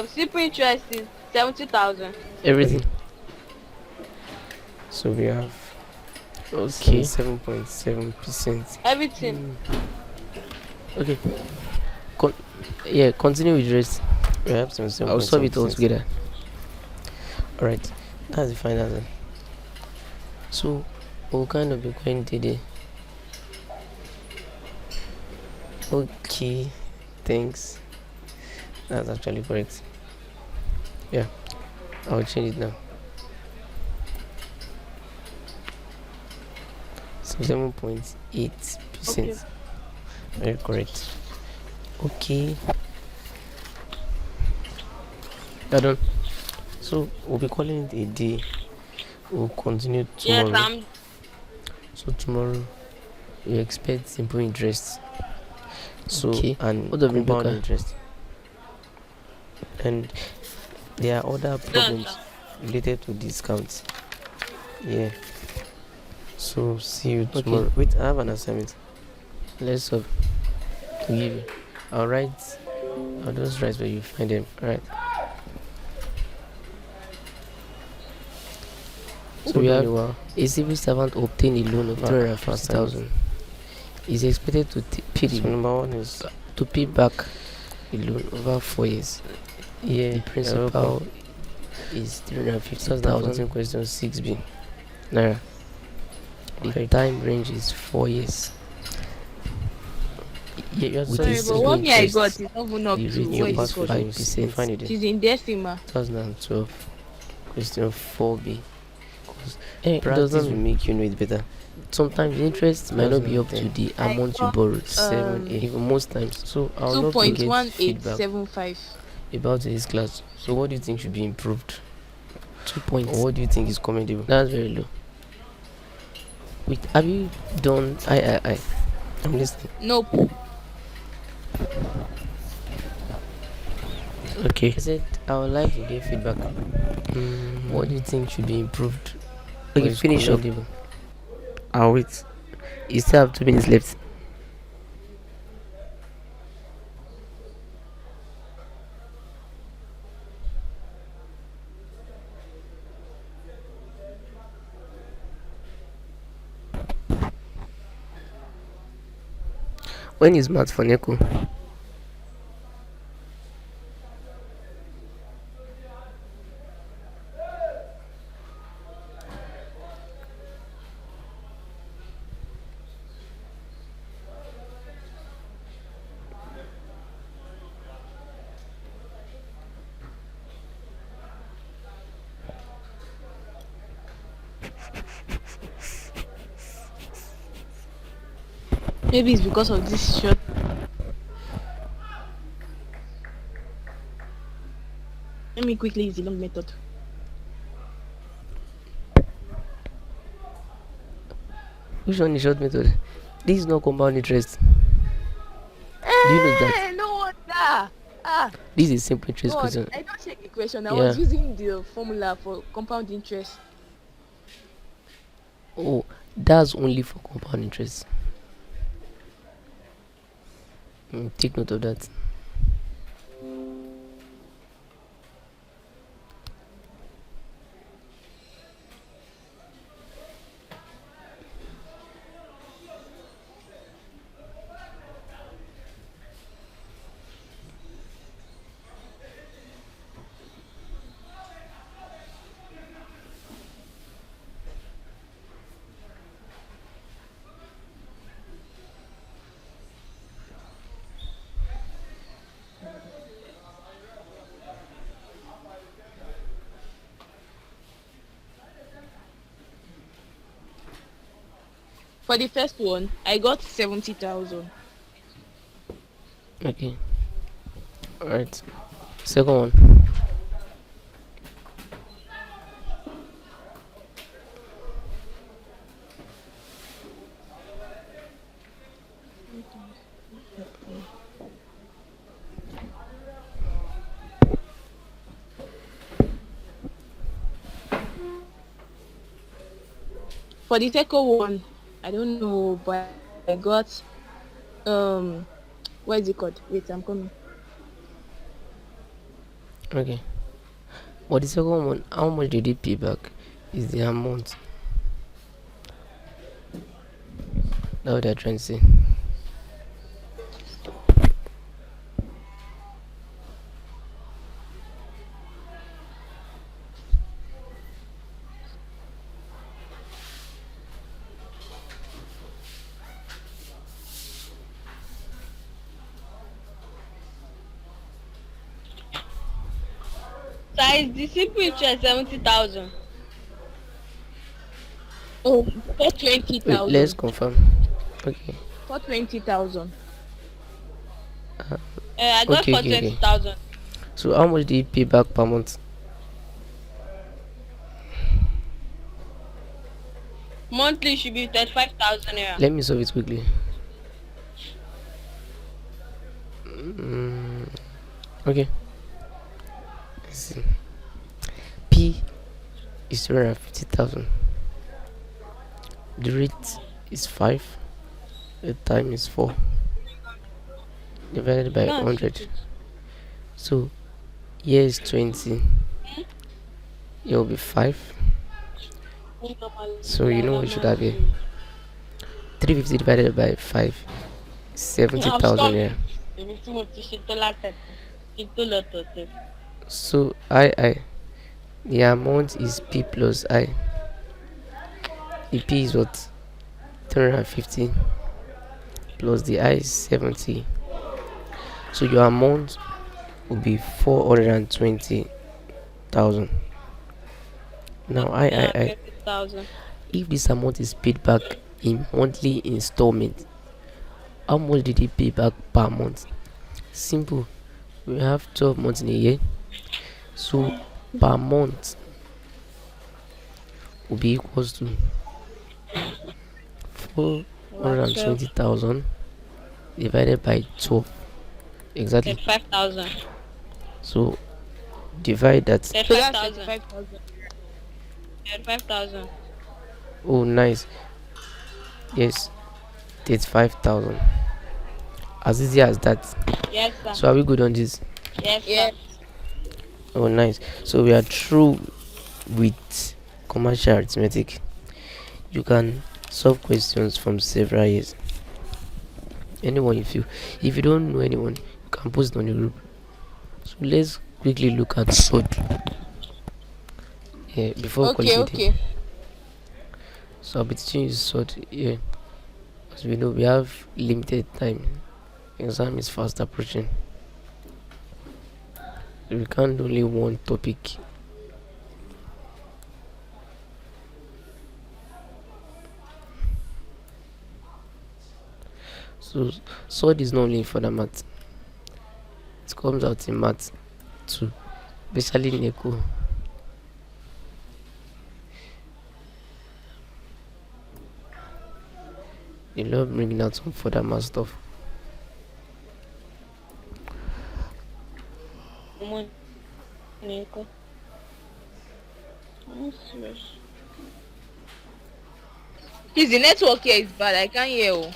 B: simple interest is 70,000.
A: Everything. So we have 7.7%.
B: Everything.
A: Okay. Continue with the rest. We have 7.7%. I'll solve it all together. Alright. That's the final answer. So we'll kind of be going today. Okay. Thanks. That's actually correct. Yeah. I'll change it now. So 7.8%.
B: Okay.
A: Very correct. Okay. Done. So we'll be calling it a day. We'll continue tomorrow.
B: Yes,
A: So tomorrow we expect simple interest. So and
E: what of
A: compound
E: Rebecca?
A: interest. And there are other problems related to discounts. Yeah. So see you tomorrow. Wait, I have an assignment. Let's to give you. I'll just write where you find them. Alright. So we have a civil servant obtain a loan of 350,000. Is expected to pay the
E: number one is
A: to pay back the loan over 4 years. The principal is 350,000. Question 6b. Naira. The time range is 4 years. With
C: Sorry,
A: a
C: but what me I got
A: interest,
C: is not even up
A: the
C: to
A: rate
C: what
A: is
C: is it called?
A: 5%.
C: It is in decimal.
A: 2012. Question 4b.
E: Practice
A: Doesn't
E: will make you know it better.
A: sometimes the interest might not be up to the amount you
C: got,
A: borrowed. 7, 8, even most times. So I would love to get feedback
C: 2.1875.
A: about this class. So what do you think should be improved? 2 points.
E: Or what do you think is commendable?
A: That's very low. Wait, have you done I? I'm listening.
C: Nope.
A: Okay. I said I would like to get feedback. What do you think should be improved? Okay,
E: is
A: finish up.
E: commendable?
A: I'll wait. You still have 2 minutes left. When is math for NECO?
C: Maybe it's because of this short. Let me quickly use the long method.
A: Which one is short method? This is not compound interest. Do you know that?
C: No wonder.
A: This is simple interest
C: God,
A: question.
C: I don't check the question. I
A: Yeah.
C: was using the formula for compound interest.
A: Oh, that's only for compound interest. Take note of that.
C: For the first one, I got 70,000.
A: Okay. Alright. Second one.
C: For the second one, I don't know, but I got what is it called? Wait, I'm coming.
A: Okay. But the second one, how much did he pay back? Is the amount. That's what they're trying to say.
B: Size the simple interest 70,000.
C: Oh, for
A: Wait, let's
C: 20,000.
A: confirm. Okay.
C: For 20,000.
B: I got
A: Okay,
B: for
A: okay.
B: 20,000.
A: So how much did he pay back per month?
B: Monthly should be 35,000 naira.
A: Let me solve it quickly. Okay. Let's see. P is 250,000. The rate is 5. The time is 4. Divided by 100. So here is 20. It will be 5. So you know what should have been 350 divided by 5,
B: I'm
A: 70,000
B: stuck.
A: here.
B: Èmi tí mo ti ṣe tó látẹ̀kọ̀ kí n tó lọ tọ̀tẹ̀.
A: So I the amount is P plus I. The P is what? 350 plus the I is 70. So your amount will be 420,000. Now
B: Yeah,
A: I
B: 50,000.
A: if this amount is paid back in monthly installment, how much did he pay back per month? Simple. We have 12 months in a year. So per month will be equals to
B: About 12.
A: 420,000 divided by 12. Exactly.
B: 35,000.
A: So divide that.
C: So that's
B: 35,000.
C: 35,000.
B: 35,000.
A: Oh, nice. Yes, 35,000. As easy as that.
B: Yes, sir.
A: So are we good on this?
B: Yes, sir.
C: Yes.
A: Oh, nice. So we are through with commercial arithmetic. You can solve questions from several years. Anyone, if you don't know anyone, you can post it on the group. So let's quickly look at Surd. Yeah, before
C: Okay,
A: calling it.
C: okay.
A: So I'll be teaching you Surd. Yeah, as we know, we have limited time. Exam is fast approaching. We can't do only one topic. So Surd is not only for the math. It comes out in math too, especially NECO. They love bringing out some further math stuff.
B: NECO. I'm serious.
C: Please, the network here is bad. I can't hear you.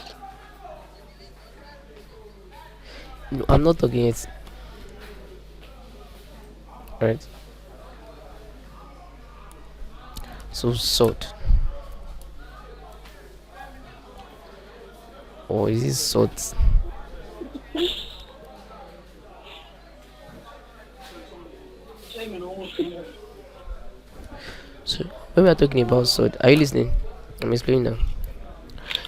A: No, I'm not talking it. Right? So Surd. Or is it Surds? So when we are talking about Surd, are you listening? I'm explaining now.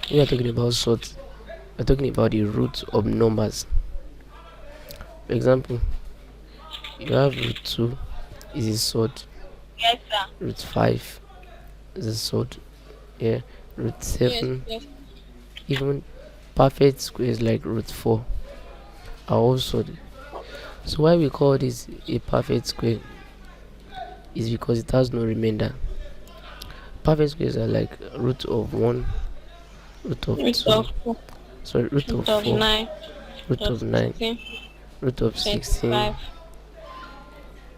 A: When we are talking about Surd, we're talking about the root of numbers. For example, you have root 2 is a Surd,
B: Yes, sir.
A: root 5 is a Surd, yeah, root
C: Yes,
A: 7,
C: yes.
A: even perfect squares like root 4 are all Surd. So why we call this a perfect square is because it has no remainder. Perfect squares are like root of 1, root of
B: Root
A: 2,
B: of 4.
A: sorry, root of
B: Root of
A: 4,
B: 9.
A: root of 9,
B: 16.
A: root of 16.
B: 25.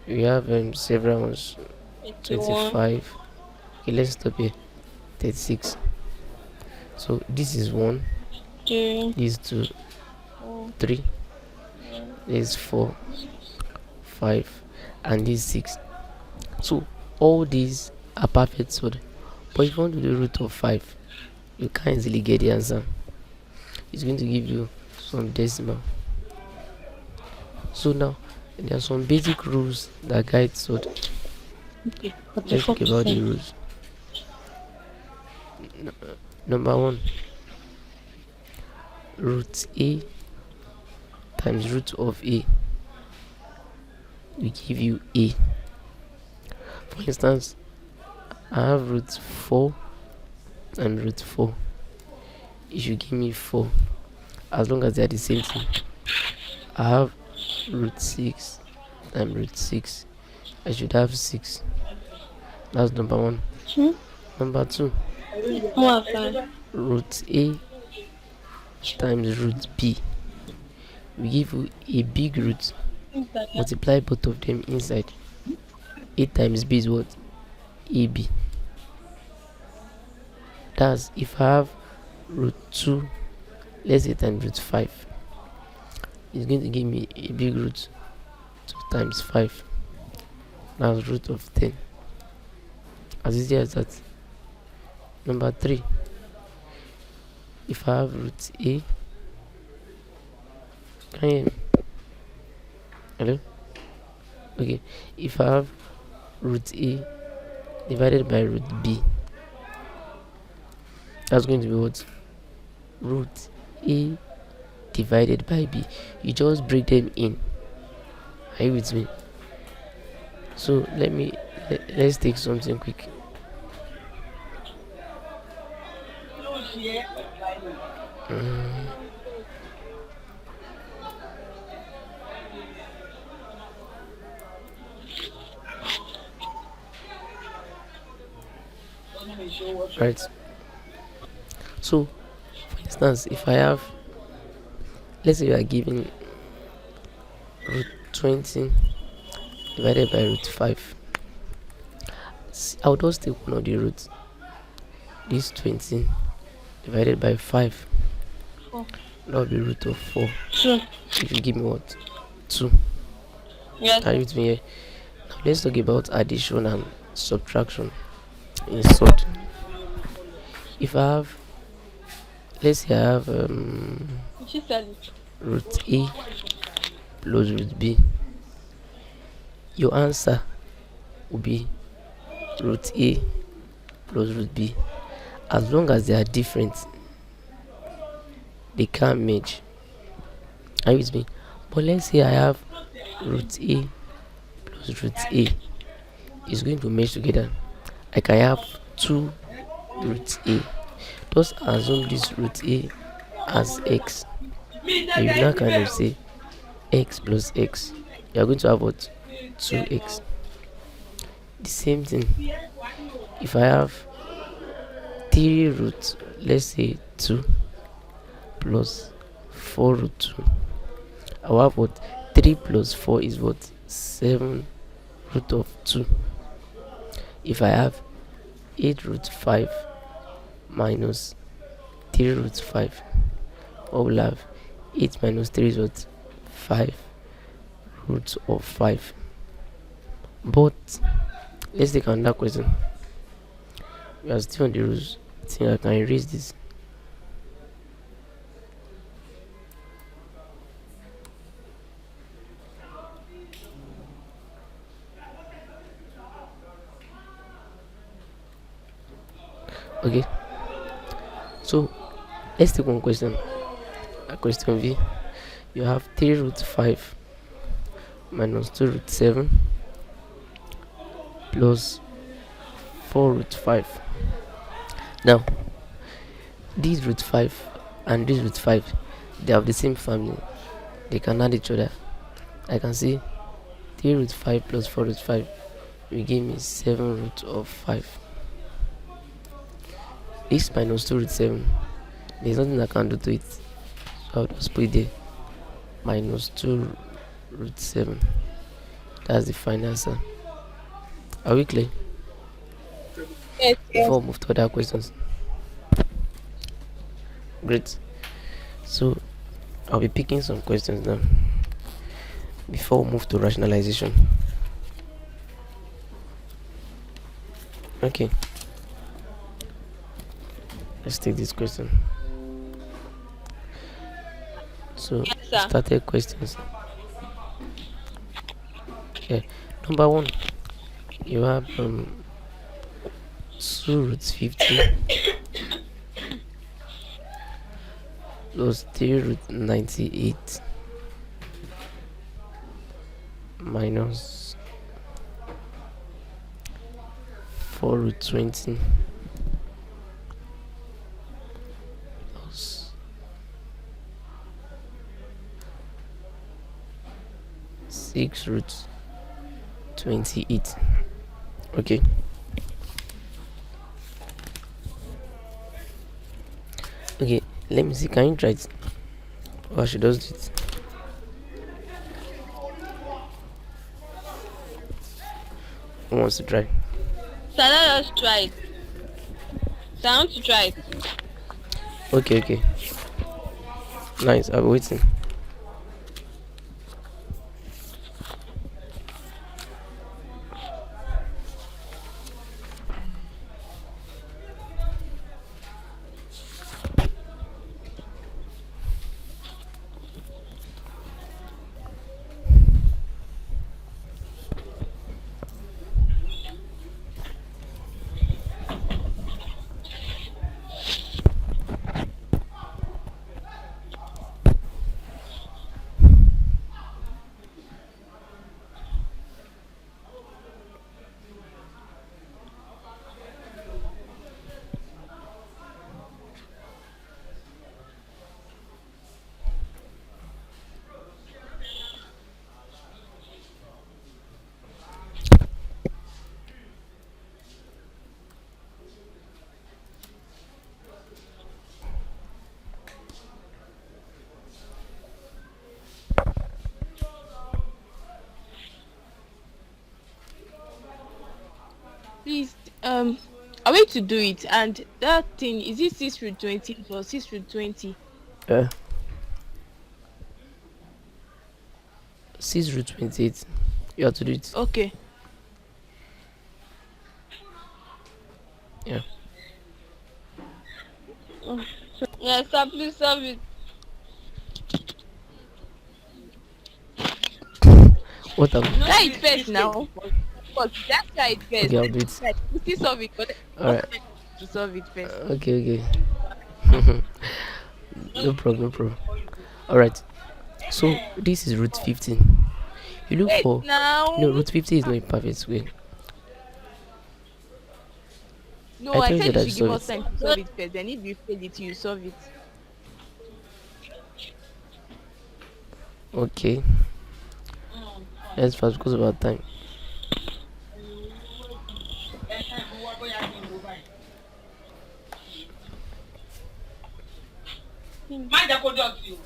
A: We have several ones.
B: 81.
A: 25. Okay, let's stop here. 36. So this is 1,
B: 2.
A: this is 2,
B: 4.
A: 3, this is 4, 5, and this is 6. So all these are perfect Surd. But if you want to do root of 5, you can't easily get the answer. It's going to give you some decimal. So now there are some basic rules that guide Surd.
B: Okay.
A: Let's talk about the rules. Number 1, root A times root of A will give you A. For instance, I have root 4 and root 4. It should give me 4 as long as they are the same thing. I have root 6 and root 6. I should have 6. That's number 1. Number 2,
B: What, sir?
A: root A times root B will give you a big root. Multiply both of them inside. A times B is what? AB. That's if I have root 2, let's say times root 5, it's going to give me a big root. 2 times 5, that's root of 10. As easy as that. Number 3, if I have root a, can you hear me? Hello? Okay, if I have root a divided by root b, that's going to be what? Root a divided by b. You just break them in. Are you with me? So let's take something quick. Right. So for instance, if I have, let's say we are given root 20 divided by root 5. I'll just take one of the roots. This 20 divided by 5.
C: 4.
A: That will be root of 4.
C: 2.
A: If you give me what? 2.
C: Yes.
A: Are you with me here? Now let's talk about addition and subtraction in sort. If I have, let's say I have
C: She said it.
A: root a plus root b, your answer will be root a plus root b. As long as they are different, they can't merge. Are you with me? But let's say I have root a plus root a is going to merge together. I can have 2 root a. Just assume this root a as x. And you now kind of say x plus x. You are going to have what? 2x. The same thing. If I have 3 root, let's say 2 plus 4 root 2, I will have what? 3 plus 4 is what? 7 root of 2. If I have 8 root 5 minus 3 root 5, what will I have? 8 minus 3 is what? 5 root of 5. But let's take another question. We are still on the rules. I think I can erase this. Okay, so let's take one question. Question B. You have 3 root 5 minus 2 root 7 plus 4 root 5. Now, this root 5 and this root 5, they have the same family. They can add each other. I can see 3 root 5 plus 4 root 5 will give me 7 root of 5. This minus 2 root 7, there's nothing I can do to it. So I'll just put it there. Minus 2 root 7. That's the final answer. Are we clear?
C: Yes.
A: Before we move to other questions. Great. So I'll be picking some questions now before we move to rationalization. Okay. Let's take this question. So
C: Yes, sir.
A: started questions. Okay. Number 1. You have 2 root 50 plus 3 root 98 minus 4 root 20 plus 6 root 28. Okay. Okay, let me see. Can you try it? Or she does it. Who wants to try?
C: So let us try it. So I want to try it.
A: Okay. Nice, I'll be waiting.
C: I wait to do it, and that thing is it 6 root 20 plus 6 root 20?
E: Uh, 6 root 28. You have to do it.
C: Okay.
E: Yeah.
B: Yes, sir, please solve it.
E: What have
B: No,
C: Try it
B: be
C: first
B: mistake.
C: now. But just try it first.
E: Okay, I'll do it.
C: Like, you still solve it, but
E: Alright.
C: to solve it first.
E: Okay. No problem, no problem. Alright. So this is root 15. You look
C: Wait
E: for
C: now.
E: root 50 is not a perfect square.
C: No,
E: I
C: I
E: told you
C: said
E: that
C: you
E: to
C: should give
E: solve
C: us
E: it.
C: time to solve it first. Then if you fail it, you solve it.
E: Okay. Let's fast because of our time.
D: Má jẹ́ kó dọ̀tí o.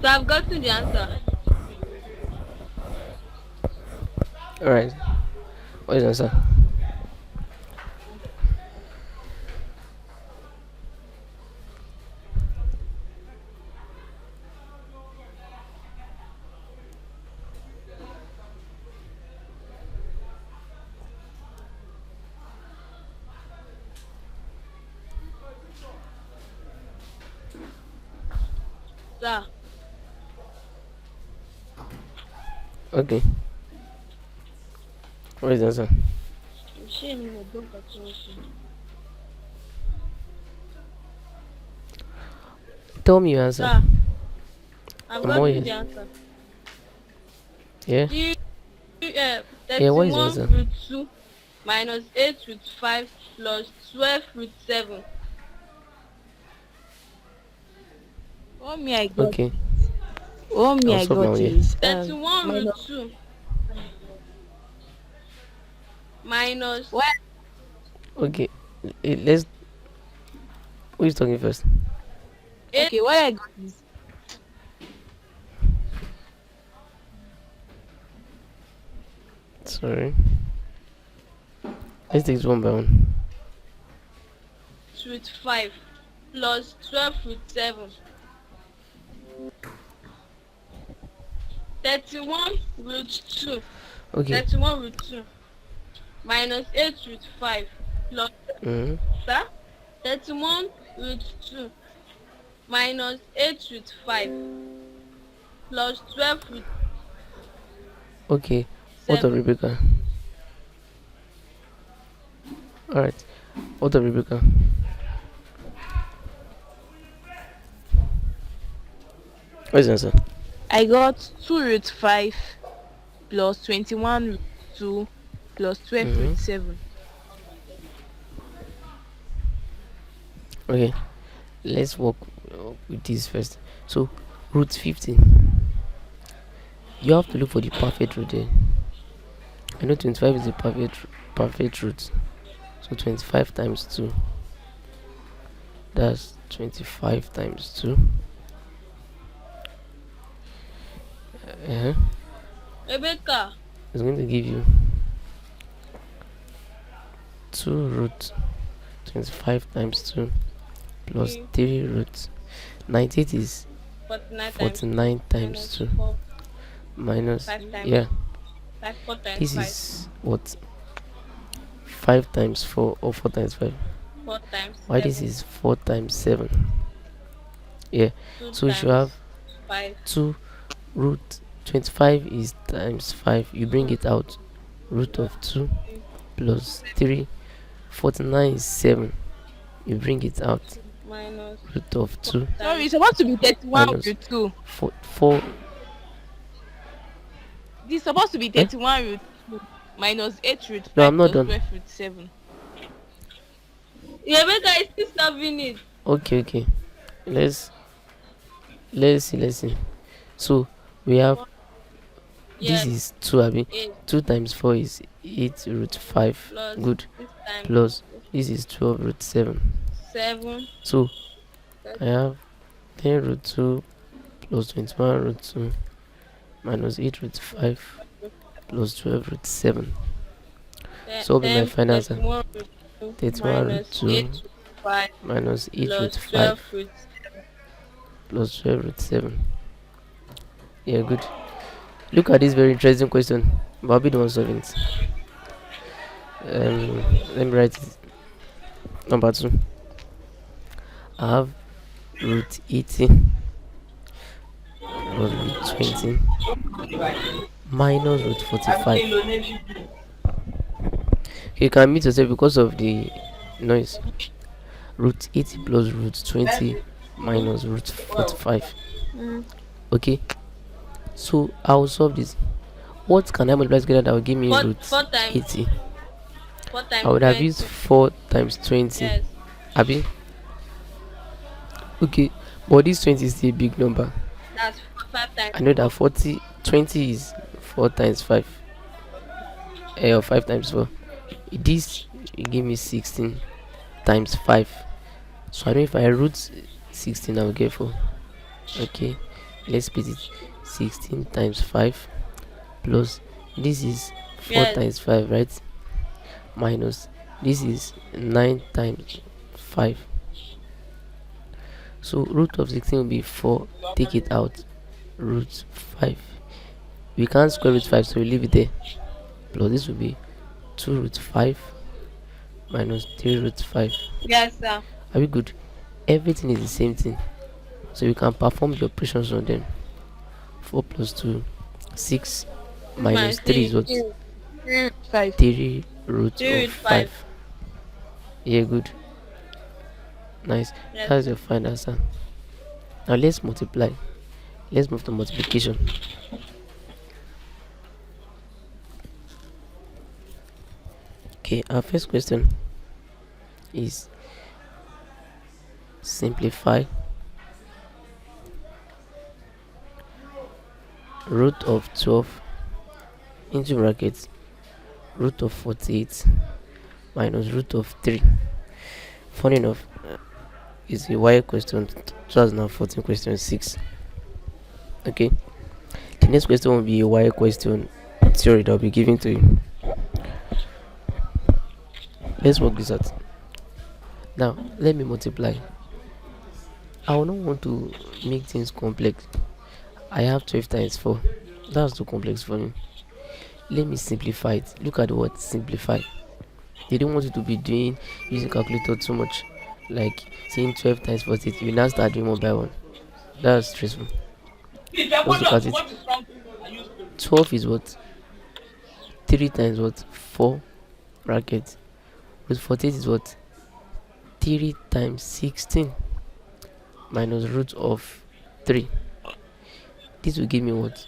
B: So I've gotten the answer.
E: Alright. What is the answer?
B: Sir,
E: Okay. What is the answer?
B: shame me don't continue.
E: Tell me your answer.
B: Sir, I've
E: I'm all
B: gotten the
E: ears.
B: answer.
E: Yeah?
B: You,
E: Yeah, what is the
B: 31
E: answer?
B: root 2 minus 8 root 5 plus 12 root 7.
C: What me I got?
E: Okay.
C: What me
E: I'll
C: I
E: stop now,
C: got
E: yeah.
C: is
B: 31 root
C: minus
B: 2 minus
C: what?
E: Okay. Let's. Who is talking first?
B: 8
C: Okay, what I got is
E: Sorry. Let's take it one by one.
B: root 5 plus 12 root 7. 31 root 2
E: Okay.
B: 31 root 2 minus 8 root 5 plus
E: Mm-hmm.
B: sir 31 root 2 minus 8 root 5 plus 12 root
E: Okay. What of
B: 7.
E: Rebecca? Alright. What of Rebecca? What is the answer?
C: I got 2 root 5 plus 21 root 2 plus 12
E: Mm-hmm.
C: root 7.
E: Okay. Let's work with this first. So, root 15. You have to look for the perfect root there. I know 25 is the perfect root. So 25 times 2. That's 25 times 2. Uh-huh.
B: Rebecca,
E: It's going to give you 2 root 25 times 2 plus
B: Mm.
E: 3 root 98 is
B: 49 times
E: 49 times
B: minus
E: 2
B: 4.
E: minus
B: 5 times.
E: yeah
B: 4 times
E: this
B: 5.
E: is what 5 times 4 or 4 times 5
B: 4 times
E: why
B: 7.
E: this is 4 times 7 yeah
B: 2
E: so you should
B: times
E: have
B: 5.
E: 2 root 25 is times 5 you bring it out root of 2 plus 3 49 is 7 you bring it out
B: Minus
E: root of 2
C: Sorry, it's
B: times.
C: supposed to be 31
E: minus
C: root 2.
E: 4
C: This is supposed to be
E: eh?
C: 31 root 2 minus 8 root
E: No,
C: 5
E: I'm not
C: plus
E: done.
C: 12 root 7.
B: Rebecca is still serving it.
E: Okay let's see so we have this
B: Yes.
E: is 2 abi
B: 8
E: 2 times 4 is 8 root 5
B: plus
E: good
B: 6 times
E: plus this is 12 root 7
B: 7.
E: so I have 10 root 2 plus 21 root 2 minus 8 root 5 plus 12 root 7 so will be my
B: 10
E: final answer
B: 31 root 2
E: 31 root
B: minus
E: 2
B: 8 root 5
E: minus 8 root
B: plus
E: 5
B: 12 root
E: plus 12 root 7 yeah good look at this very interesting question but I'll be the one solving it let me write it number 2 I have root 80 plus root 20 minus root 45 you can mute yourself because of the noise root 80 plus root 20 minus root 45
B: Mm.
E: okay so I'll solve this what can I multiply together that will give me
B: 4
E: root
B: times
E: 80
B: 4 times
E: I would have
B: 20.
E: used 4 times 20
B: Yes.
E: abi okay but this 20 is still a big number
B: That's 5 times
E: I know that
B: 4.
E: 20 is 4 times 5 or 5 times 4 this will give me 16 times 5 so I know if I root 16 I will get 4 okay let's split it 16 times 5 plus this is 4
B: Yes.
E: times 5 right minus this is 9 times 5 so root of 16 will be 4 take it out root 5 we can't square root 5 so we leave it there plus this will be 2 root 5 minus 3 root 5
B: Yes, sir.
E: are we good everything is the same thing so you can perform the operations on them 4 plus 2 6 minus 3 is what
C: 3 root 5.
E: 3 root
B: 3
E: of
B: root
E: 5
B: 5.
E: yeah good nice
B: Yes.
E: that's your final answer now let's multiply let's move to multiplication okay our first question is simplify root of 12 into brackets root of 48 minus root of 3 funny enough is a wire question 2014 question 6 okay the next question will be a wire question theory that will be given to you let's work this out now let me multiply I will not want to make things complex I have 12 times 4 that's too complex for me let me simplify it look at the word simplify they don't want you to be doing using calculator too much like saying 12 times 48 you now start doing one by one that's stressful let's look at it 12 is what 3 times what 4 bracket root 48 is what 3 times 16 minus root of 3 this will give me what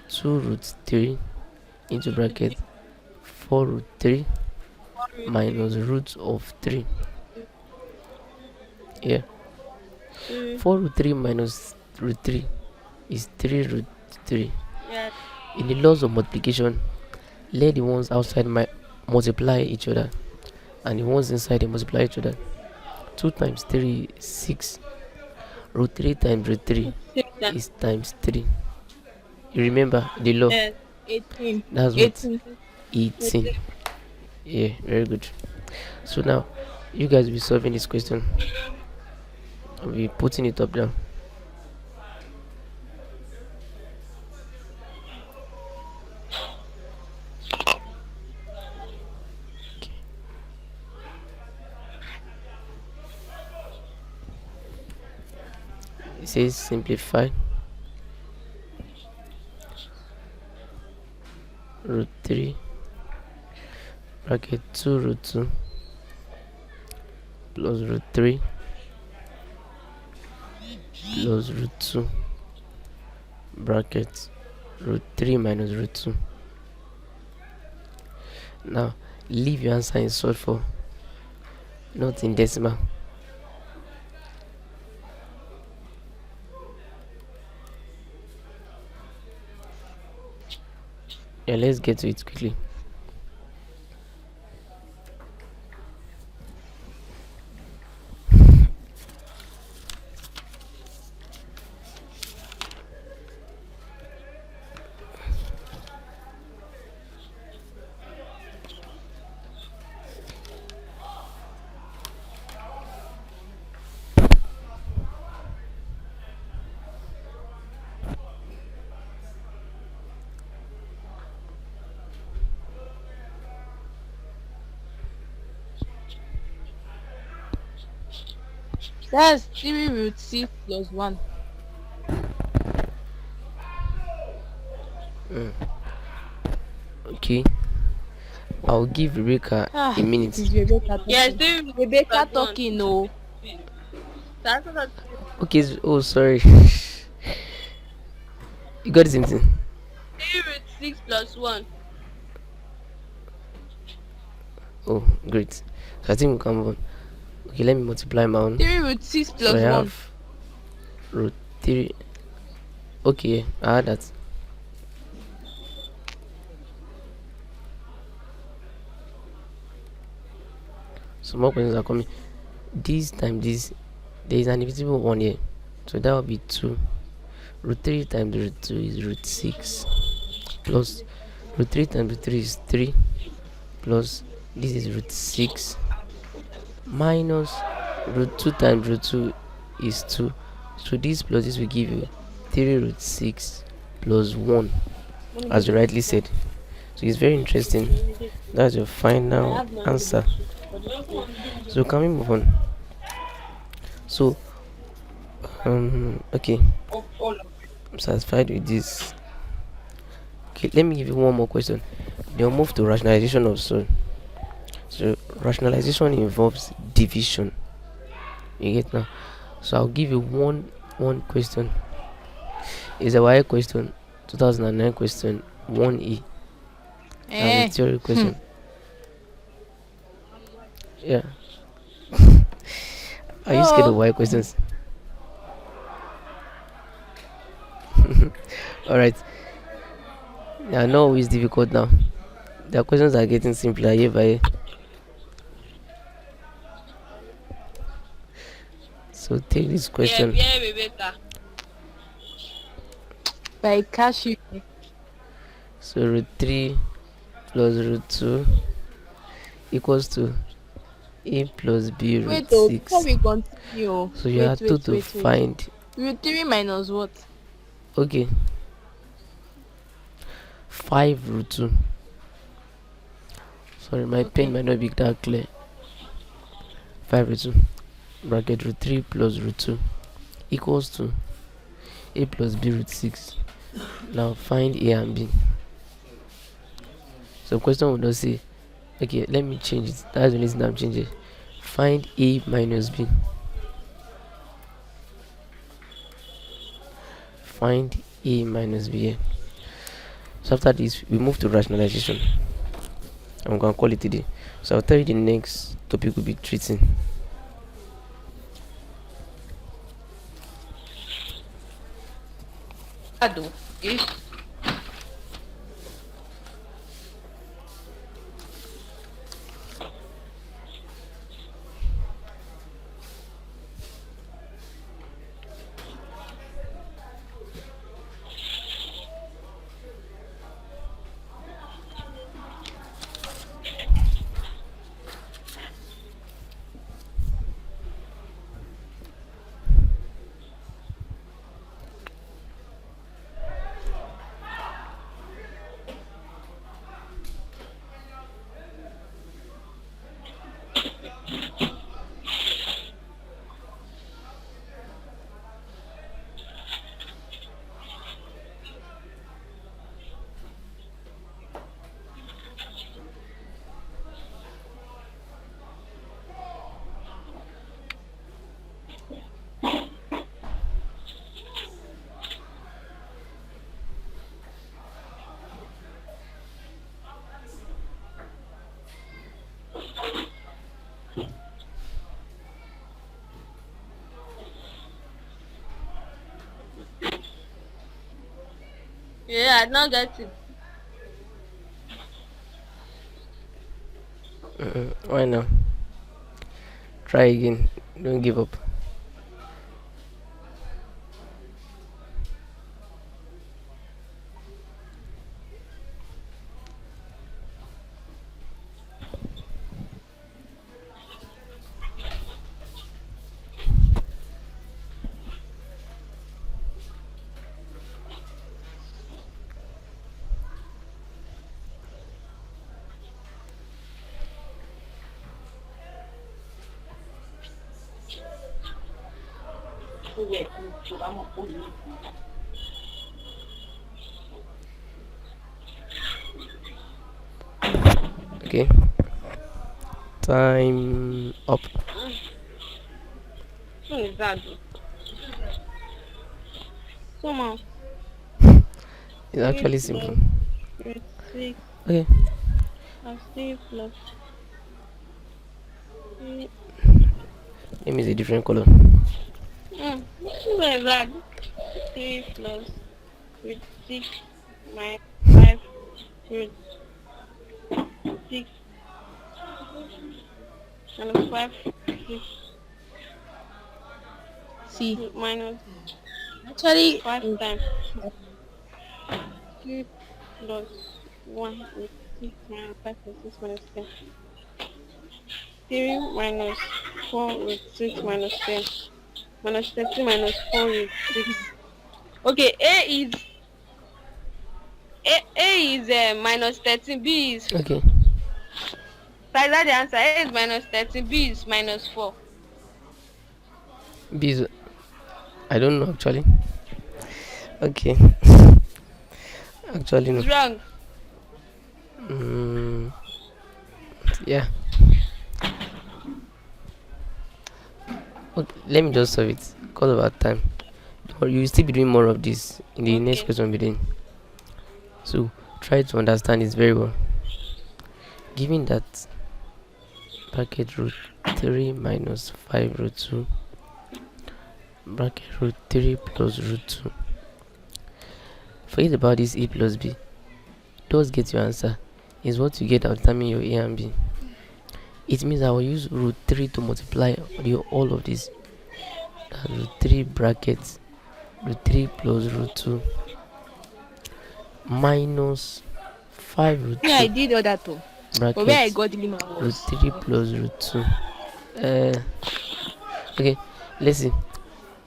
E: 2 root 3 into bracket 4 root 3 minus root of 3 yeah 4 root 3 minus root 3 is 3 root 3
B: Yes.
E: in the laws of multiplication let the ones outside multiply each other and the ones inside they multiply each other 2 times 3 is 6 root 3 times root 3
B: 6 times.
E: is times 3 you remember the law
B: Yes.
C: 18.
E: That's what
C: 18.
E: 18. Yeah, very good. So now you guys will be solving this question. I'll be putting it up now. Okay. It says simplify root 3 bracket 2 root 2 plus root 3 plus root 2 bracket root 3 minus root 2. Now leave your answer in sort for, not in decimal. Yeah, let's get to it quickly.
C: That's 3 root 6 plus 1.
E: Okay, I'll give Rebecca a
C: This
E: minute.
C: is Rebecca
B: Yes,
C: talking.
B: 3
C: Rebecca
B: plus 1.
C: talking, no.
B: That's not
E: Okay, oh sorry. You got the same thing.
B: 3 root 6 plus 1.
E: Oh, great. So I think we can move on. Okay, let me multiply my own.
C: 3 root 6
E: So I
C: plus 1.
E: have root 3. Okay, I had that. So more questions are coming. This time, there is an invisible 1 here. So that will be 2. Root 3 times root 2 is root 6. Plus root 3 times root 3 is 3. Plus this is root 6. Minus root 2 times root 2 is 2. So this plus this will give you 3 root 6 plus 1, as you rightly said. So it's very interesting. That's your final answer. So can we move on? So okay, I'm satisfied with this. Okay, let me give you one more question. Then we'll move to rationalization of Surds. So rationalization involves division. You get now? So I'll give you one question. It's a WAEC question, 2009 question 1E, and a theory question. Yeah. Are you scared of WAEC questions? Alright. Yeah, I know it's difficult now. The questions are getting simpler year by year. So take this
B: Yeah,
E: question.
B: yeah, Rebecca.
C: By cash.
E: So root 3 plus root 2 equals to a plus b root
C: Wait, oh, before
E: 6.
C: we continue.
E: So you
C: Wait,
E: are told
C: wait,
E: to
C: wait, wait.
E: find.
C: Root 3 minus what?
E: Okay, 5 root 2. Sorry, my pen might not be that clear. 5 root 2 bracket root 3 plus root 2 equals to a plus b root 6. Now find a and b. So question will not say, okay, let me change it. That's the reason I'm changing it. Find a minus b. Find a minus b here. So after this, we move to rationalization. I'm going to call it today. So I'll tell you the next topic we'll be treating.
B: I did not get it.
E: Why now? Try again. Don't give up. Okay. Time up.
B: What is that? Come on.
E: It's actually simple.
B: Root 6
E: Okay.
B: plus 3 plus 3.
E: Let me use a different color.
B: What is that? 3 plus root 6 minus 5 root 6 minus 5 6
C: See,
B: minus
C: actually,
B: 5 times 3 plus 1 root 6 minus 5 plus 6 minus 10. 3 minus 4 root 6 minus 10 minus 30 minus 4 root 6. Okay, A is minus 13, B is. So
E: Okay.
B: is that the answer? A is minus 13, B is minus 4.
E: B is. I don't know actually. Okay. Actually no.
B: It's wrong.
E: Yeah. Okay, let me just solve it. Cause of our time. Or you will still be doing more of this in the next
B: Okay.
E: question we're doing. So try to understand this very well. Given that bracket root 3 minus 5 root 2 bracket root 3 plus root 2. Forget about this a plus b. Just get your answer. Is what you get out determine your a and b. It means I will use root 3 to multiply all of this. That's root 3 brackets root 3 plus root 2 minus 5 root 2
C: yeah, I did all that too. But where I
E: brackets
C: got the limit
E: root
C: was
E: 3 plus root 2. Okay, let's see.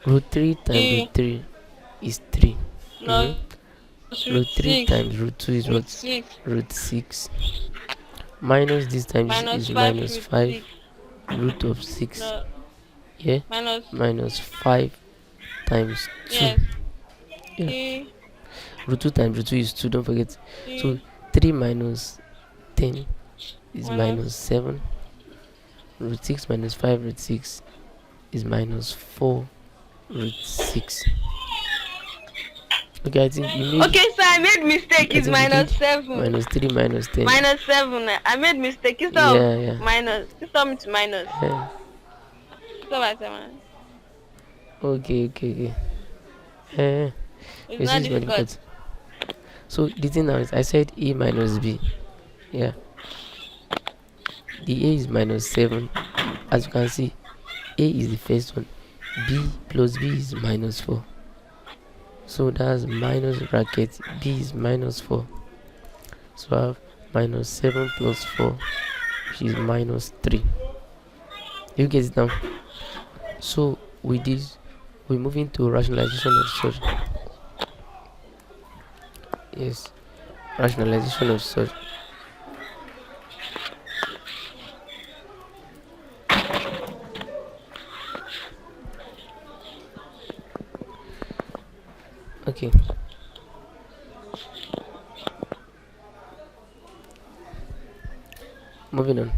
E: Root 3 times
B: A
E: root 3 is 3.
B: plus
E: Root
B: root
E: 3
B: 6
E: times root 2 is
B: root
E: what?
B: 6
E: Root 6. Minus this times
B: minus
E: is
B: 5
E: minus
B: root
E: 5
B: 6
E: root of 6.
B: plus
E: Yeah?
B: minus,
E: Minus 5 times 2.
B: yes,
E: Yeah.
B: 3
E: Root 2 times root 2 is 2, don't forget. So
B: 3
E: 3 minus 10 is minus
B: minus
E: 7. Root 6 minus 5 root 6 is minus 4 root 6. Okay, I think you made.
B: Okay, so I made mistake.
E: I
B: It's
E: think you
B: minus
E: did
B: 7.
E: minus 3 minus 10.
B: Minus 7. I made mistake. Instead
E: Yeah,
B: of
E: yeah.
B: minus, instead of minus.
E: Yeah.
B: So I said minus.
E: Okay. Eh,
B: It's
E: this
B: not
E: is very
B: difficult.
E: difficult. So the thing now is I said a minus b. Yeah. The a is minus 7. As you can see, a is the first one. B plus b is minus 4. So that's minus bracket b is minus 4. So I have minus 7 plus 4, which is minus 3. You get it now? So with this, we move into rationalization of surd. Yes, rationalization of surd. Okay. Moving on.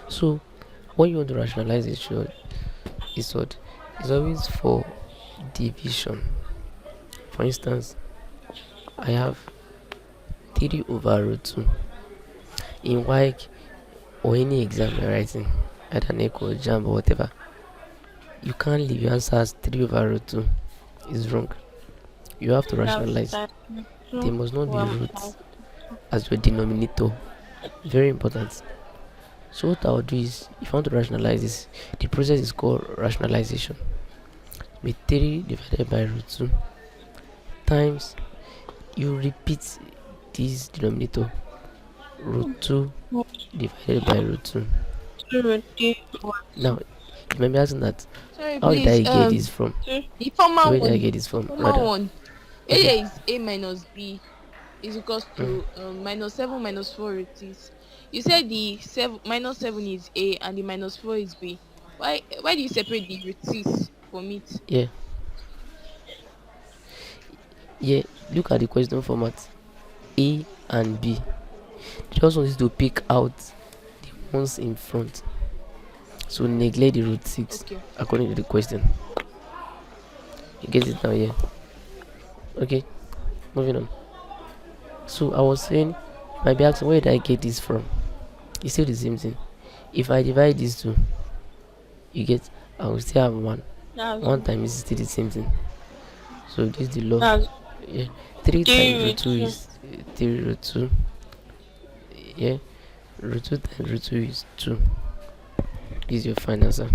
E: So when you want to rationalize a surd, is what? It's always for division. For instance, I have 3 over root 2. In WAEC or any exam you're writing, either NECO or JAM or whatever, you can't leave your answer as 3 over root 2. It's wrong. You have to
B: That's
E: rationalize.
B: times
E: There
B: 2
E: must not be
B: over
E: roots
B: 5.
E: as your denominator. Very important. So what I'll do is, if I want to rationalize this, the process is called rationalization. With 3 divided by root 2 times, you repeat this denominator, root 2 divided by root 2.
B: 2 root 3 over
E: Now, you might be asking that,
C: Sorry,
E: how did
C: please.
E: I get this from?
B: 2.
C: The former
E: Where did I
C: one.
E: get this from?
C: Former
E: Rather,
C: one. Where
E: okay.
C: there is a minus b is equals
E: Mm,
C: to minus 7 minus 4 it is. You said the 7 minus 7 is a and the minus 4 is b. Why do you separate the roots from it?
E: yeah, yeah. Look at the question format. A and B. They just want you to pick out the ones in front. So neglect the root 6
C: Okay.
E: according to the question. You get it now, yeah. Okay, moving on. So I was saying, you might be asking, where did I get this from? It's still the same thing. If I divide these two, you get, I will still have 1.
B: That's
E: 1 times is still the same thing. So this is the law.
B: that's
E: Yeah. 3 times
B: 3
E: root
B: root
E: 2
B: 2.
E: is 3 root 2. Yeah. Root 2 times root 2 is 2. This is your final answer.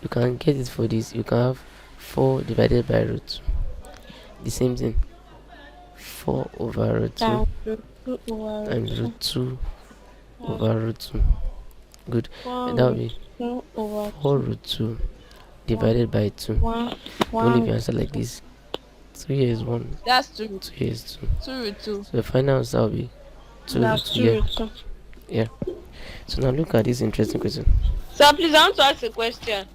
E: You can get it for this. You can have 4 divided by root 2. The same thing. 4 over root 2
B: Times root 2 over root
E: times
B: 2.
E: root 2
B: That's
E: over root 2. Good.
B: 4
E: And that will
B: root
E: be
B: 2 over
E: 4
B: 2.
E: root 2
B: 1,
E: divided by 2.
B: 1,
E: Don't leave
B: 1
E: your
B: root
E: answer like
B: 2.
E: this. 2 here is 1.
C: That's
E: 2 here is 2.
C: 2 root 2.
E: So the final answer will be 2 root
B: That's
E: 2.
B: 2
E: Yeah.
B: root 2.
E: Yeah. So now look at this interesting question.
B: So please, I want to ask a question.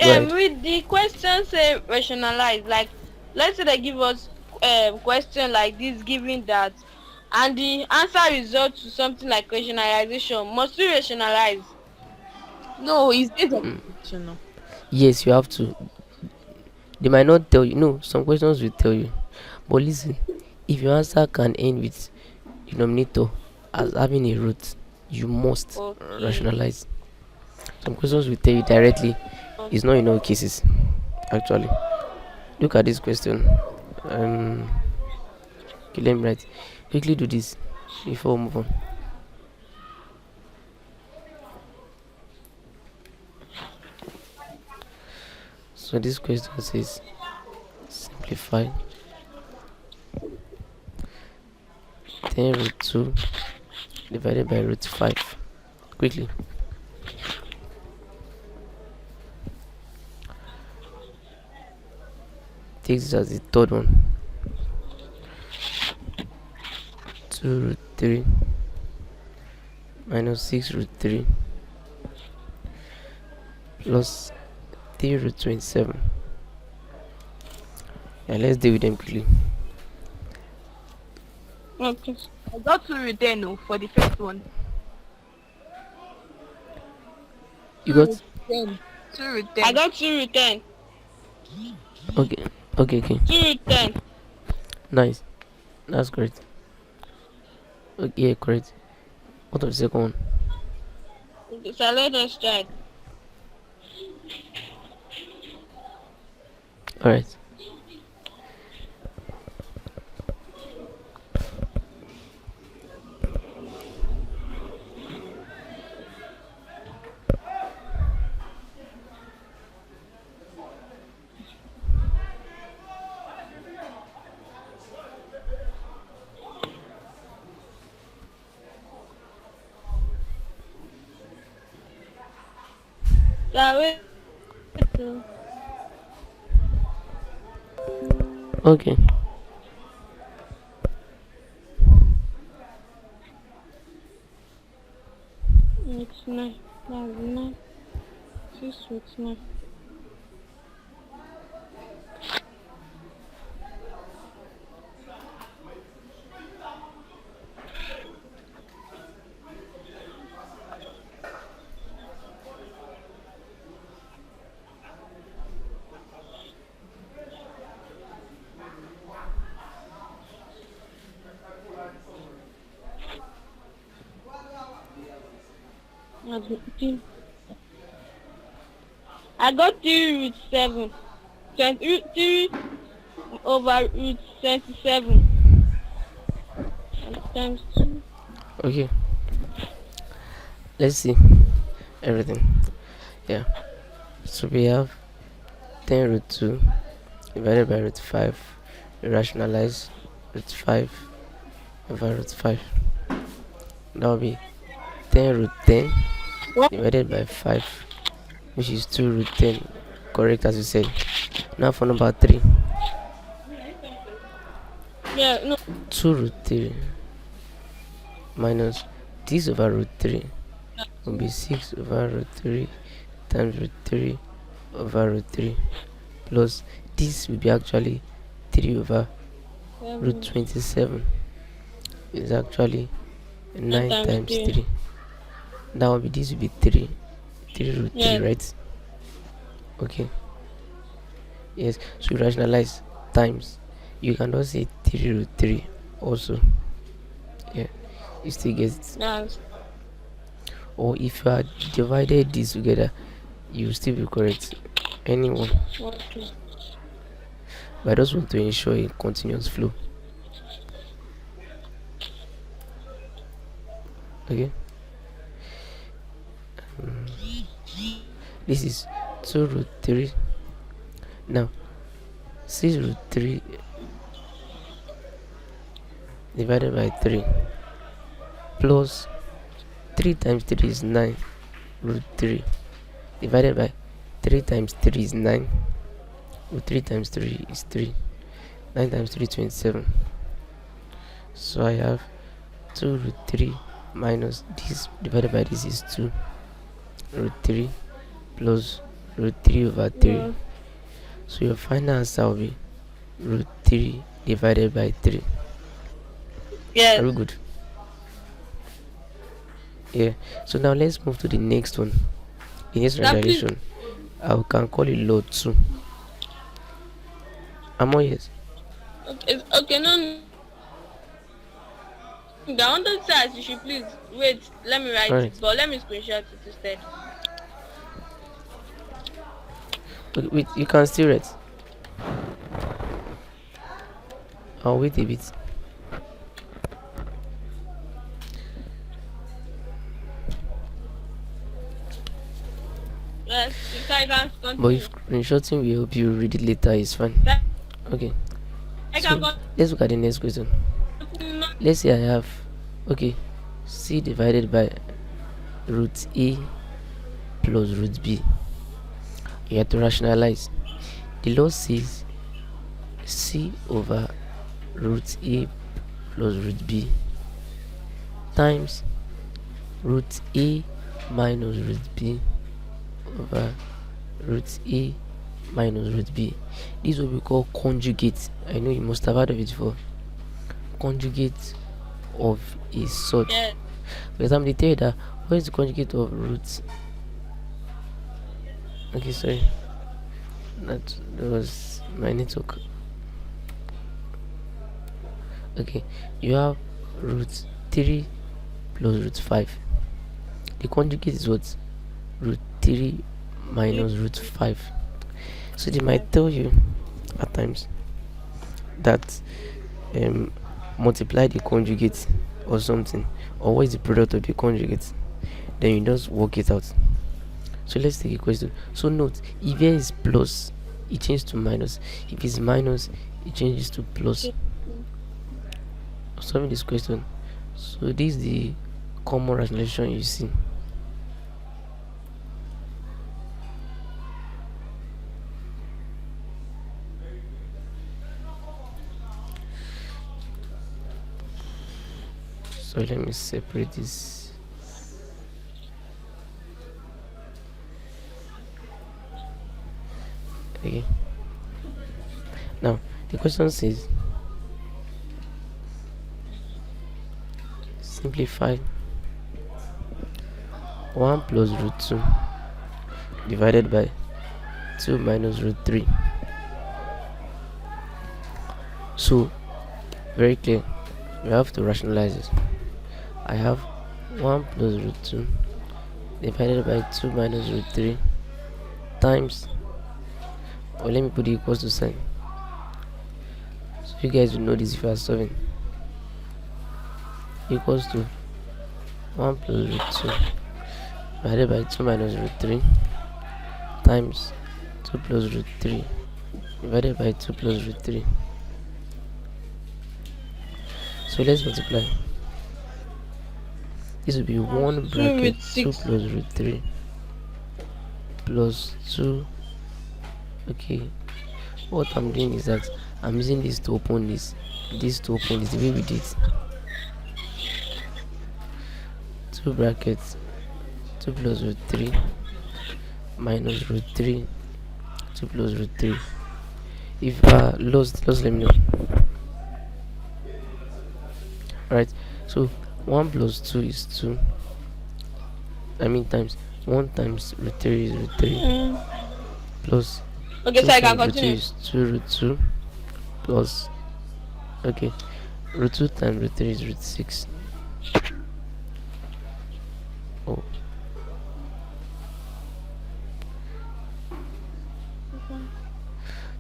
E: Go ahead.
B: With the question say rationalize, like let's say they give us question like this, giving that, and the answer result to something like rationalization. Must we rationalize?
C: No, it's based on
E: Mm.
C: conditional.
E: Yes, you have to. They might not tell you. No, some questions will tell you. But listen, if your answer can end with denominator as having a root, you must
B: Okay.
E: rationalize. Some questions will tell you directly. It's not
B: Okay.
E: in all cases, actually. Look at this question. Um, okay, let me write. Quickly do this before we move on. So this question says simplify 10 root 2 divided by root 5. Quickly. Take this as the third one. 2 root 3 minus 6 root 3 plus 3 root 27. Yeah, let's deal with them quickly.
B: Okay.
C: I got 2 root 10 no, for the first one.
E: You
C: 2
E: got?
C: root 10. 2 root
B: I
C: 10.
B: got 2 root 10.
E: Okay. Okay, okay.
B: 2 root 10.
E: Nice. That's great. Okay, yeah, correct. What of the second one?
B: So let us try.
E: Alright.
B: So wait. to-
E: Okay.
B: It's 9. That's 9. 6 root 9. That's 15. I got 3 root 7. 3 over root 27 and times 2.
E: Okay, let's see everything. Yeah, so we have 10 root 2 divided by root 5. We rationalize root 5 over root 5. That will be 10 root 10
B: What?
E: divided by 5, which is 2 root 10. Correct, as you said. Now for number 3,
B: Yeah, no.
E: 2 root 3 minus this over root 3 will be 6 over root 3 times root 3 over root 3 plus this will be actually 3 over root 27 is actually 9
B: times
E: times
B: 3.
E: 3. That will be, this will be 3 root 3,
B: Yes.
E: right? Okay, yes, so you rationalize times, you can also say 3 root 3 also. Yeah, you still get it.
B: Yes.
E: Or if you are divided these together, you will still be correct. Anyone,
B: Okay.
E: but I just want to ensure a continuous flow. Okay, this is 2 root 3. Now 6 root 3 divided by 3 plus 3 times 3 is 9 root 3 divided by 3 times 3 is 9 root 3 times 3 is 3. 9 times 3 27. So I have 2 root 3 minus this divided by this is 2 root 3 plus root 3 over 3.
B: Yeah.
E: So your final answer will be root 3 divided by 3.
B: Yes.
E: Are we good? Yeah. So now let's move to the next one. The next
B: Now, please.
E: rationalization, I can call it load 2. Am I yes?
B: Okay, no. I want to say you should please wait. Let me write
E: Alright.
B: it, but let me screenshot it instead.
E: Okay, wait, you can still write. I'll wait a bit.
B: Yes, you can
E: But
B: continue.
E: if screenshotting will help you read it later, it's fine. Okay.
B: I
E: So
B: can
E: let's look at the next question.
B: continue.
E: Let's say I have, okay, c divided by root a plus root b. You have to rationalize. The law says c over root a plus root b times root a minus root b over root a minus root b. This is what we call conjugate. I know you must have heard of it before. Conjugate of a surd.
B: Yes.
E: For example, they tell you that what is the conjugate of root? Okay, sorry, that was my network. Okay, you have root 3 plus root 5. The conjugate is what? Root 3 minus root 5. So they might tell you at times that multiply the conjugate or something, or what is the product of the conjugate, then you just work it out. So let's take a question. So note, if here is plus, it changes to minus. If it's minus, it changes to plus. Solving this question. So this is the common rationalization you see. So let me separate this. Okay. Now the question says simplify 1 plus root 2 divided by 2 minus root 3. So very clear, we have to rationalize it. I have 1 plus root 2 divided by 2 minus root 3 times, or let me put the equals to sign so you guys will know this if you are solving. Equals to 1 plus root 2 divided by 2 minus root 3 times 2 plus root 3 divided by 2 plus root 3. So let's multiply. This will be 1 bracket 2 plus root 3 plus 2. Okay, what I'm doing is that I'm using this to open this to open this, the way we did 2 brackets 2 plus root 3 minus root 3 2 plus root 3. If lost let me know. Alright, so 1 plus 2 is 2, times 1 times root 3 is root 3 plus
B: Okay,
E: 2
B: so I can
E: times root 2
B: continue.
E: is 2 root 2 plus, okay, root 2 times root 3 is root 6. Oh,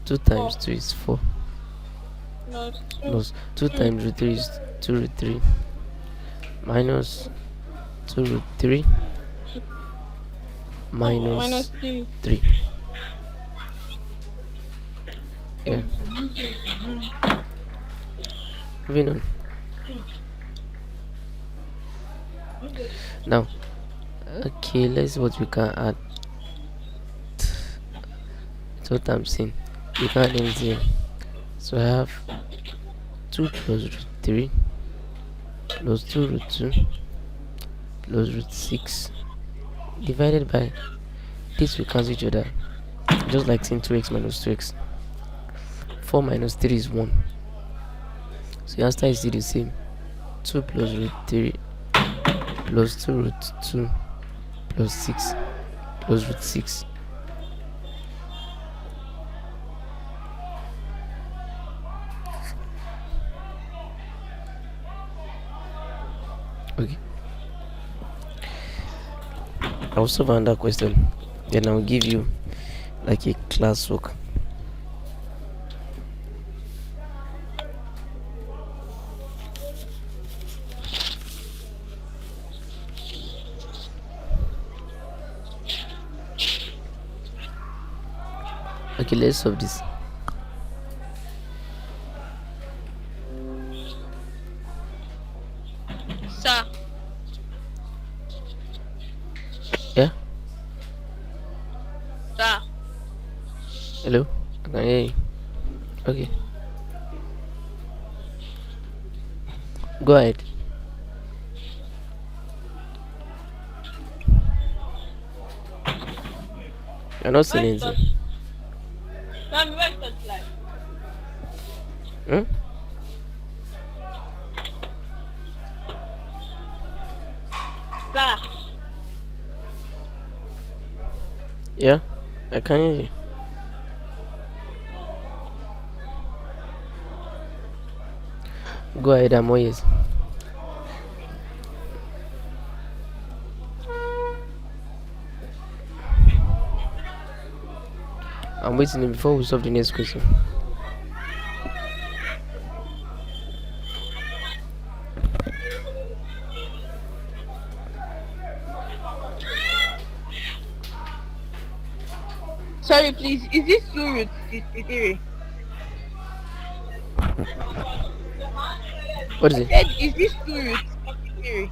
E: two times 2 is 4 plus 2 times root 3 is 2 root 3 minus 2 root 3 minus 3. Yeah. Moving on. Now, okay, let's see what we can add. That's what I'm saying. We can add anything. So I have 2 plus root 3 plus 2 root 2 plus root 6 divided by this will cancel each other, just like saying 2x minus 2x. 4 minus 3 is 1. So the answer is still the same. 2 plus root 3 plus 2 root 2 plus 6 plus root 6. Okay. I'll solve another question. Then I'll give you like a classwork. Okay, let's solve this.
B: Sir,
E: Yeah?
B: sir.
E: Hello? I can hear you. Okay. Go ahead. You're not saying anything.
B: Tell me, where's touch life?
E: Hmm?
B: Sir,
E: Yeah? I can hear you. Go ahead, I'm all ears. I'm waiting before we solve the next question.
B: sorry, please. Is this 2 root 63?
E: What is it?
B: Said, is this 2 root 63?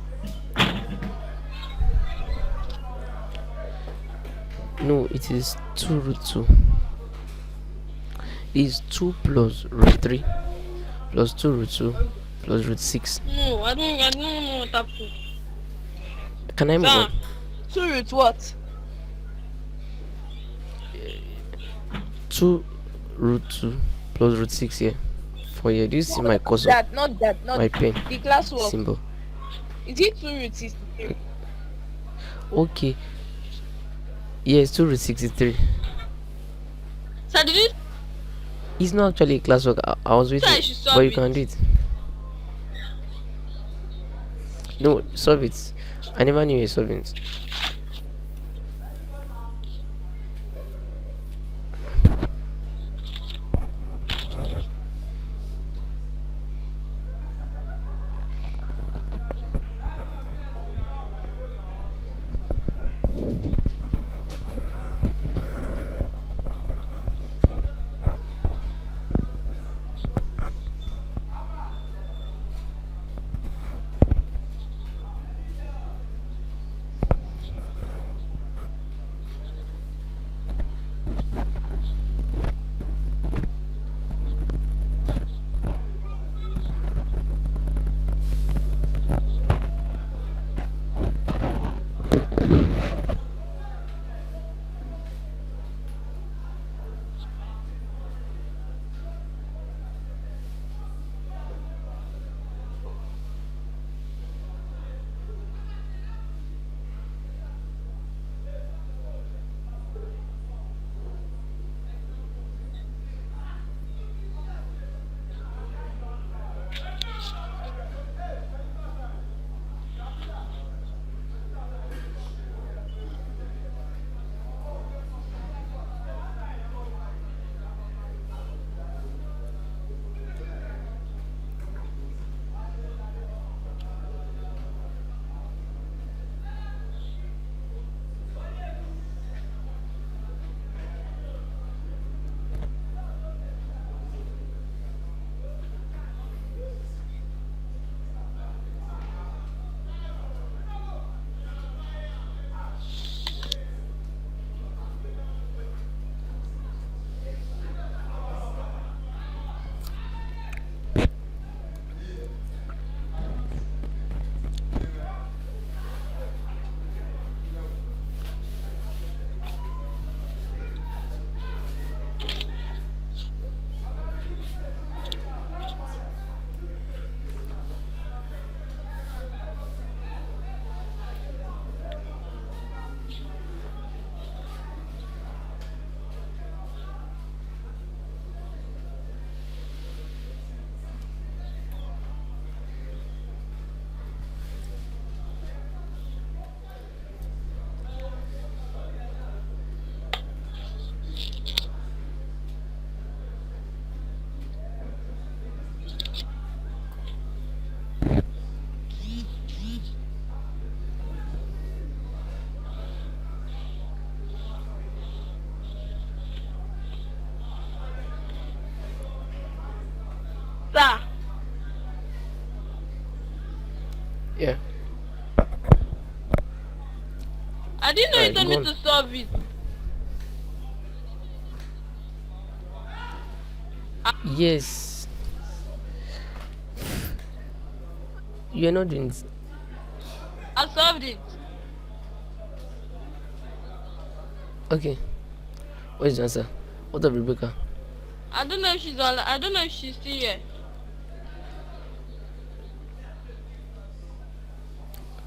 E: No, it is 2 root 2. It is 2 plus root 3 plus 2 root 2 plus root 6.
B: No, I don't know what happened.
E: Can I move
B: Sir,
E: on?
B: 2 root what?
E: 2 root 2 plus root 6 here. For here. Do you see my cursor?
B: Not that,
E: My pen
B: the class work.
E: symbol.
B: Is it 2 root 63?
E: Okay. Yes, 2 root 63.
B: Sir, did you
E: It's not actually a classwork. I was waiting,
B: say I should solve
E: but you
B: it?
E: can do it. No, solve it. I never knew you were solving it.
B: I didn't know you
E: Alright,
B: told
E: go
B: me
E: on.
B: to solve it.
E: Yes, you're not doing it.
B: I solved it.
E: Okay, what is the answer? What of Rebecca?
B: I don't know if she's on. I don't know if she's still here.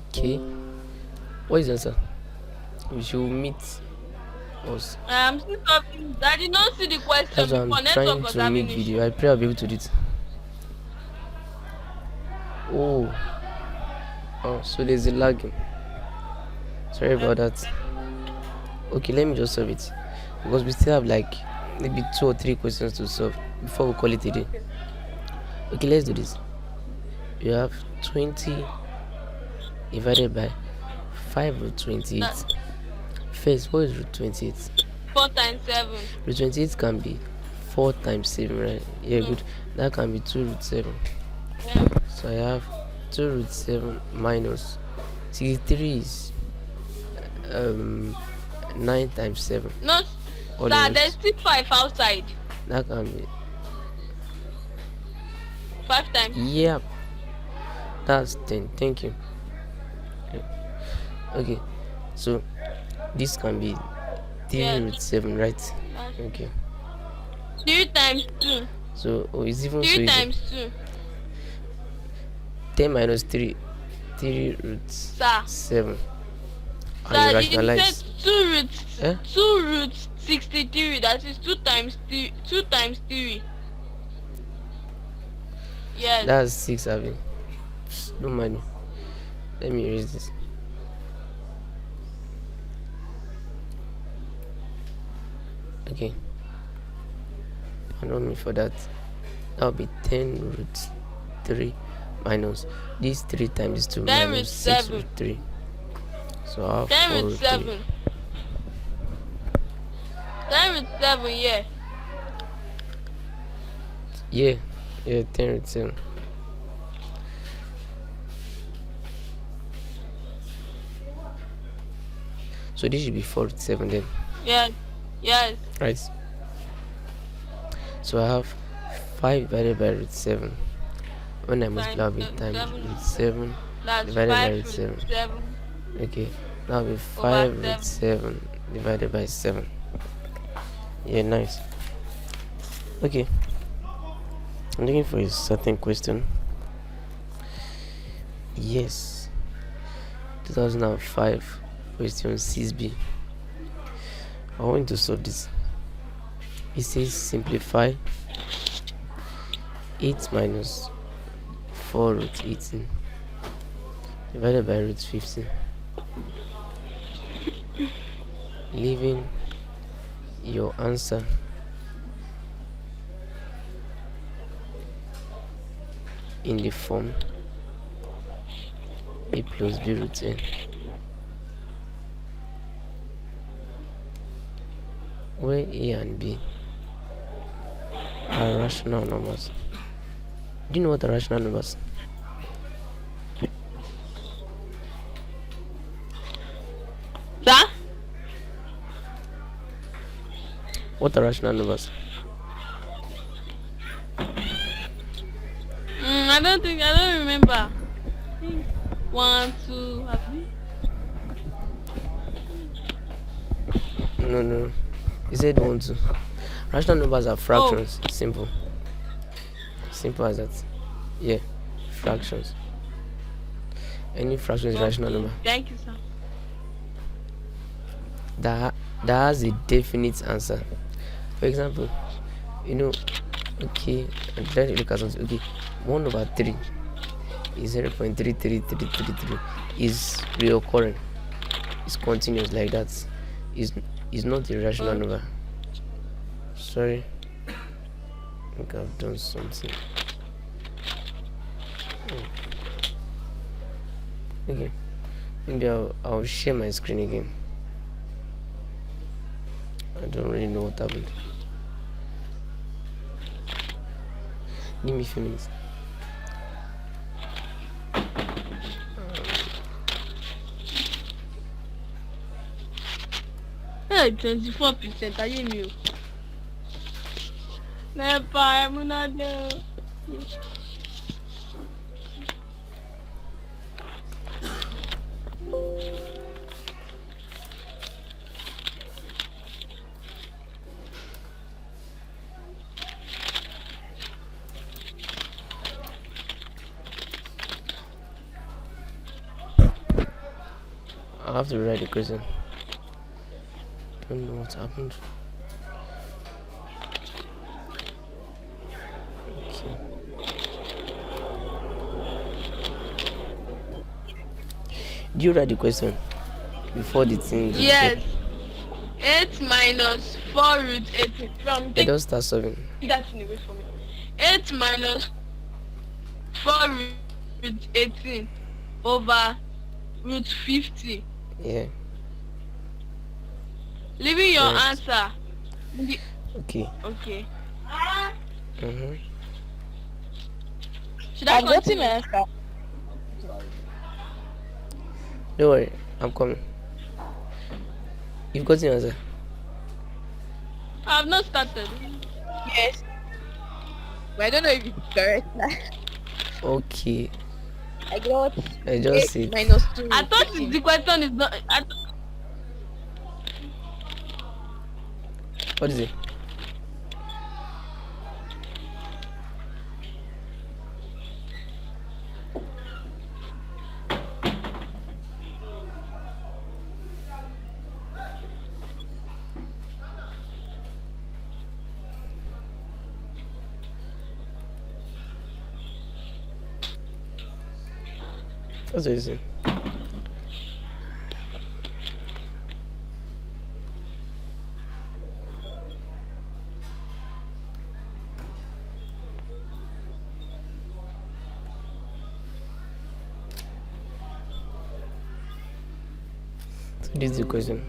E: Okay, what is the answer? We should meet us.
B: I'm still solving. I did not see the
E: That's
B: question
E: why I'm
B: before. Network
E: trying
B: was
E: to
B: having
E: make
B: issue.
E: video. I pray I'll be able to do it. Oh, so there's a lagging. Sorry about that. Okay, let me just solve it because we still have like maybe 2 or 3 questions to solve before we call it a day. Okay, let's do this. You have 20 divided by 5 root 28.
B: That
E: First, what is root 28?
B: 4 times 7.
E: Root 28 can be 4 times 7, right? Yeah, good. That can be 2 root 7.
B: Yeah.
E: So I have 2 root 7 minus 63 is 9 times 7.
B: No,
E: All
B: sir.
E: the
B: There's
E: rest.
B: still 5 outside.
E: That can be
B: 5 times.
E: yeah. That's 10. Thank you. Okay, so this can be 3
B: Yes.
E: root 7, right?
B: That's
E: Okay.
B: 3 times 2.
E: So it's even so
B: 3
E: easy.
B: times 2.
E: 10 minus 3, 3 root
B: Sir.
E: 7. And
B: Sir,
E: you
B: you
E: rationalize.
B: said 2 roots.
E: Eh?
B: 2 roots 63. That is 2 times 3. 2 times 3. Yes.
E: That's 6, Abby. Don't mind me. Let me erase this. Okay. Pardon me for that. That will be 10 root 3 minus this 3 times 2
B: 10 root
E: minus 6
B: 7.
E: root 3. So I have
B: 10
E: 4
B: root
E: root 3.
B: 7. 10 root 7, yeah.
E: Yeah, 10 root 7. So this should be 4 root 7 then,
B: Yes. Yes.
E: right? So I have 5 divided by root 7. When I multiply with times root 7
B: That's
E: divided by
B: 5
E: root
B: root
E: 7.
B: 7.
E: Okay, that will be 5 root 7 divided by 7. Yeah, nice. Okay, I'm looking for a certain question. Yes, 2005 question 6b. I want to solve this. It says simplify 8 minus 4 root 18 divided by root 15, leaving your answer in the form a plus b root n, where a and b are rational numbers. Do you know what are rational numbers?
B: Sir?
E: What are rational numbers?
B: I don't remember. 1, 2, abi?
E: No. You said 1, 2. Rational numbers are fractions. Simple as that. Yeah, fractions. Any fraction is a rational number
B: Thank you, sir.
E: that has a definite answer. For example, okay, I'm trying to look at something. Okay, 1 over 3 is 0.33333 is reoccurring. It's continuous like that. Is not a rational number. Sorry, I think I've done something. Okay, maybe I'll share my screen again. I don't really know what happened. Give me a few minutes.
B: Hey, 24%. Are you new? Never, I'm not there.
E: I have to rewrite the question. Don't know what happened. Okay. Do you write the question before the thing you said?
B: Yes. 8 minus 4 root 18. From
E: Let
B: take
E: us start solving.
B: that in away from me. 8 minus 4 root 18 over root 50.
E: Yeah.
B: Leaving your
E: Correct.
B: answer.
E: Okay.
B: Okay.
E: Mm-hmm.
B: Should I
C: I've gotten my
B: continue?
C: answer.
E: Don't worry, I'm coming. You've got the answer.
B: I have not started.
C: Yes. But I don't know if it's correct.
E: Okay.
C: I got
E: I just
C: 8
E: said.
C: minus 2
B: I
C: root
B: thought
C: 18.
B: the question is not.
E: What is it? That's what you say. So this is the question.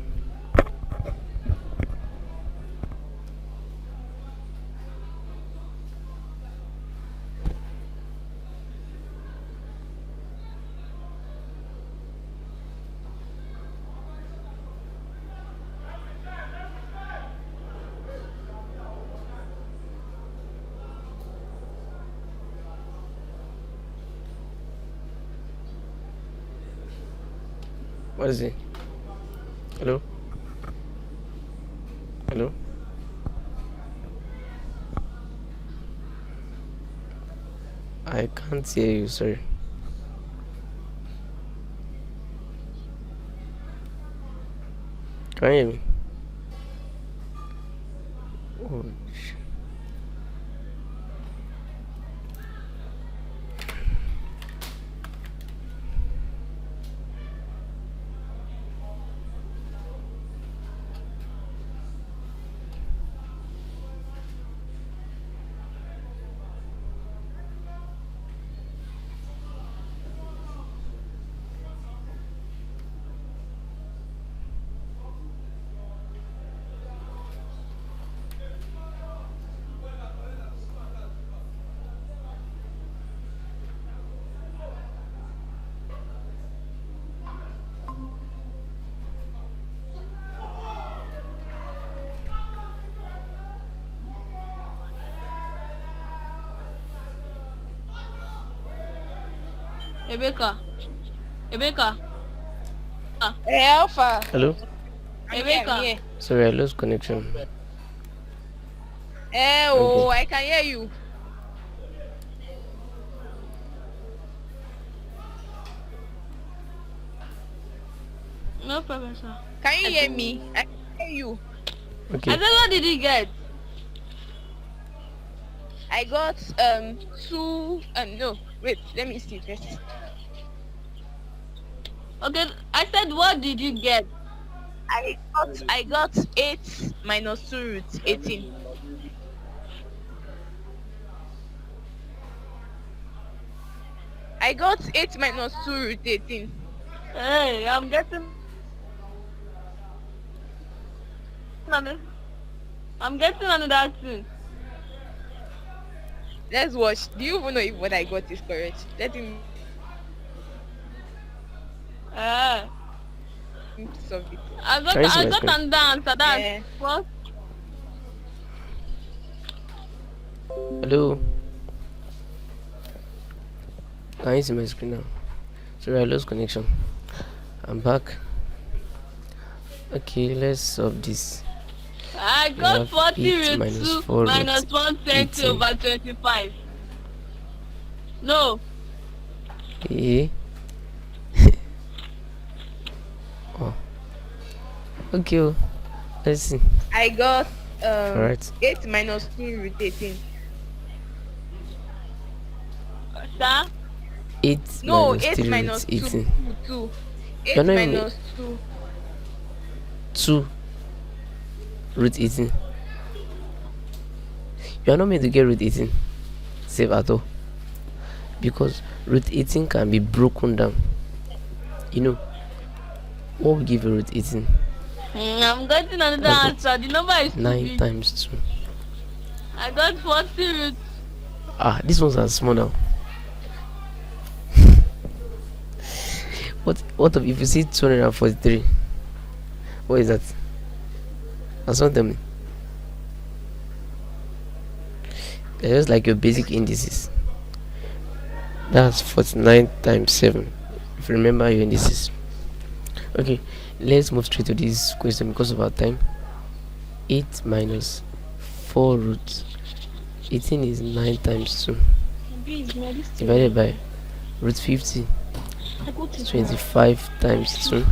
E: What is it? Hello? Hello? I can't hear you, sorry. Can you hear me? Oh,
B: Rebecca. Rebecca.
C: Hey, Alpha.
E: hello?
C: I'm here.
B: Rebecca.
E: Sorry, I lost connection.
C: Hey,
E: Okay.
C: I can hear you.
B: No problem, sir.
C: Can you hear me? I can hear you.
B: I
E: Okay.
B: said, what did you get?
C: I got 2 no, wait, let me see first.
B: Okay, I said, what did you get?
C: I got 8 minus 2 root 18. I got 8 minus 2 root 18.
B: Hey, another, I'm getting another thing.
C: Let's watch. Do you even know if what I got is correct? Let him.
B: Eh.
C: need to solve it.
E: Can you see
B: I
E: my
B: got
E: screen?
B: another answer. That's
C: Yeah.
B: what.
E: Hello? Can you see my screen now? Sorry, I lost connection. I'm back. Okay, let's solve this.
B: I
E: We
B: got
E: have
B: 40
E: 8
B: root
E: minus
B: 2
E: 4
B: minus
E: root
B: 120
E: 18.
B: over 25. No.
E: Okay. Oh. Okay. Oh. Let's see.
C: I got
E: Alright.
C: 8 minus 2 root 18.
B: Sir?
E: 8
C: No,
E: minus
C: 8
E: 3 root
C: minus 2.
E: 18.
C: 2.
E: You're
C: 8
E: not even
C: minus 2.
E: 2 root 18. You are not meant to get root 18 save at all, because root 18 can be broken down. You know what will give you root 18?
B: I'm getting another
E: I got
B: answer. The number is too
E: 9
B: big.
E: times 2.
B: I got 40 root.
E: These ones are small now. What if you see 243? What is that? That's not tell me. They're just like your basic indices. That's 49 times 7. If you remember your indices. Okay, let's move straight to this question because of our time. 8 minus 4 root 18 is 9 times 2 divided by root 50 is 25 times 2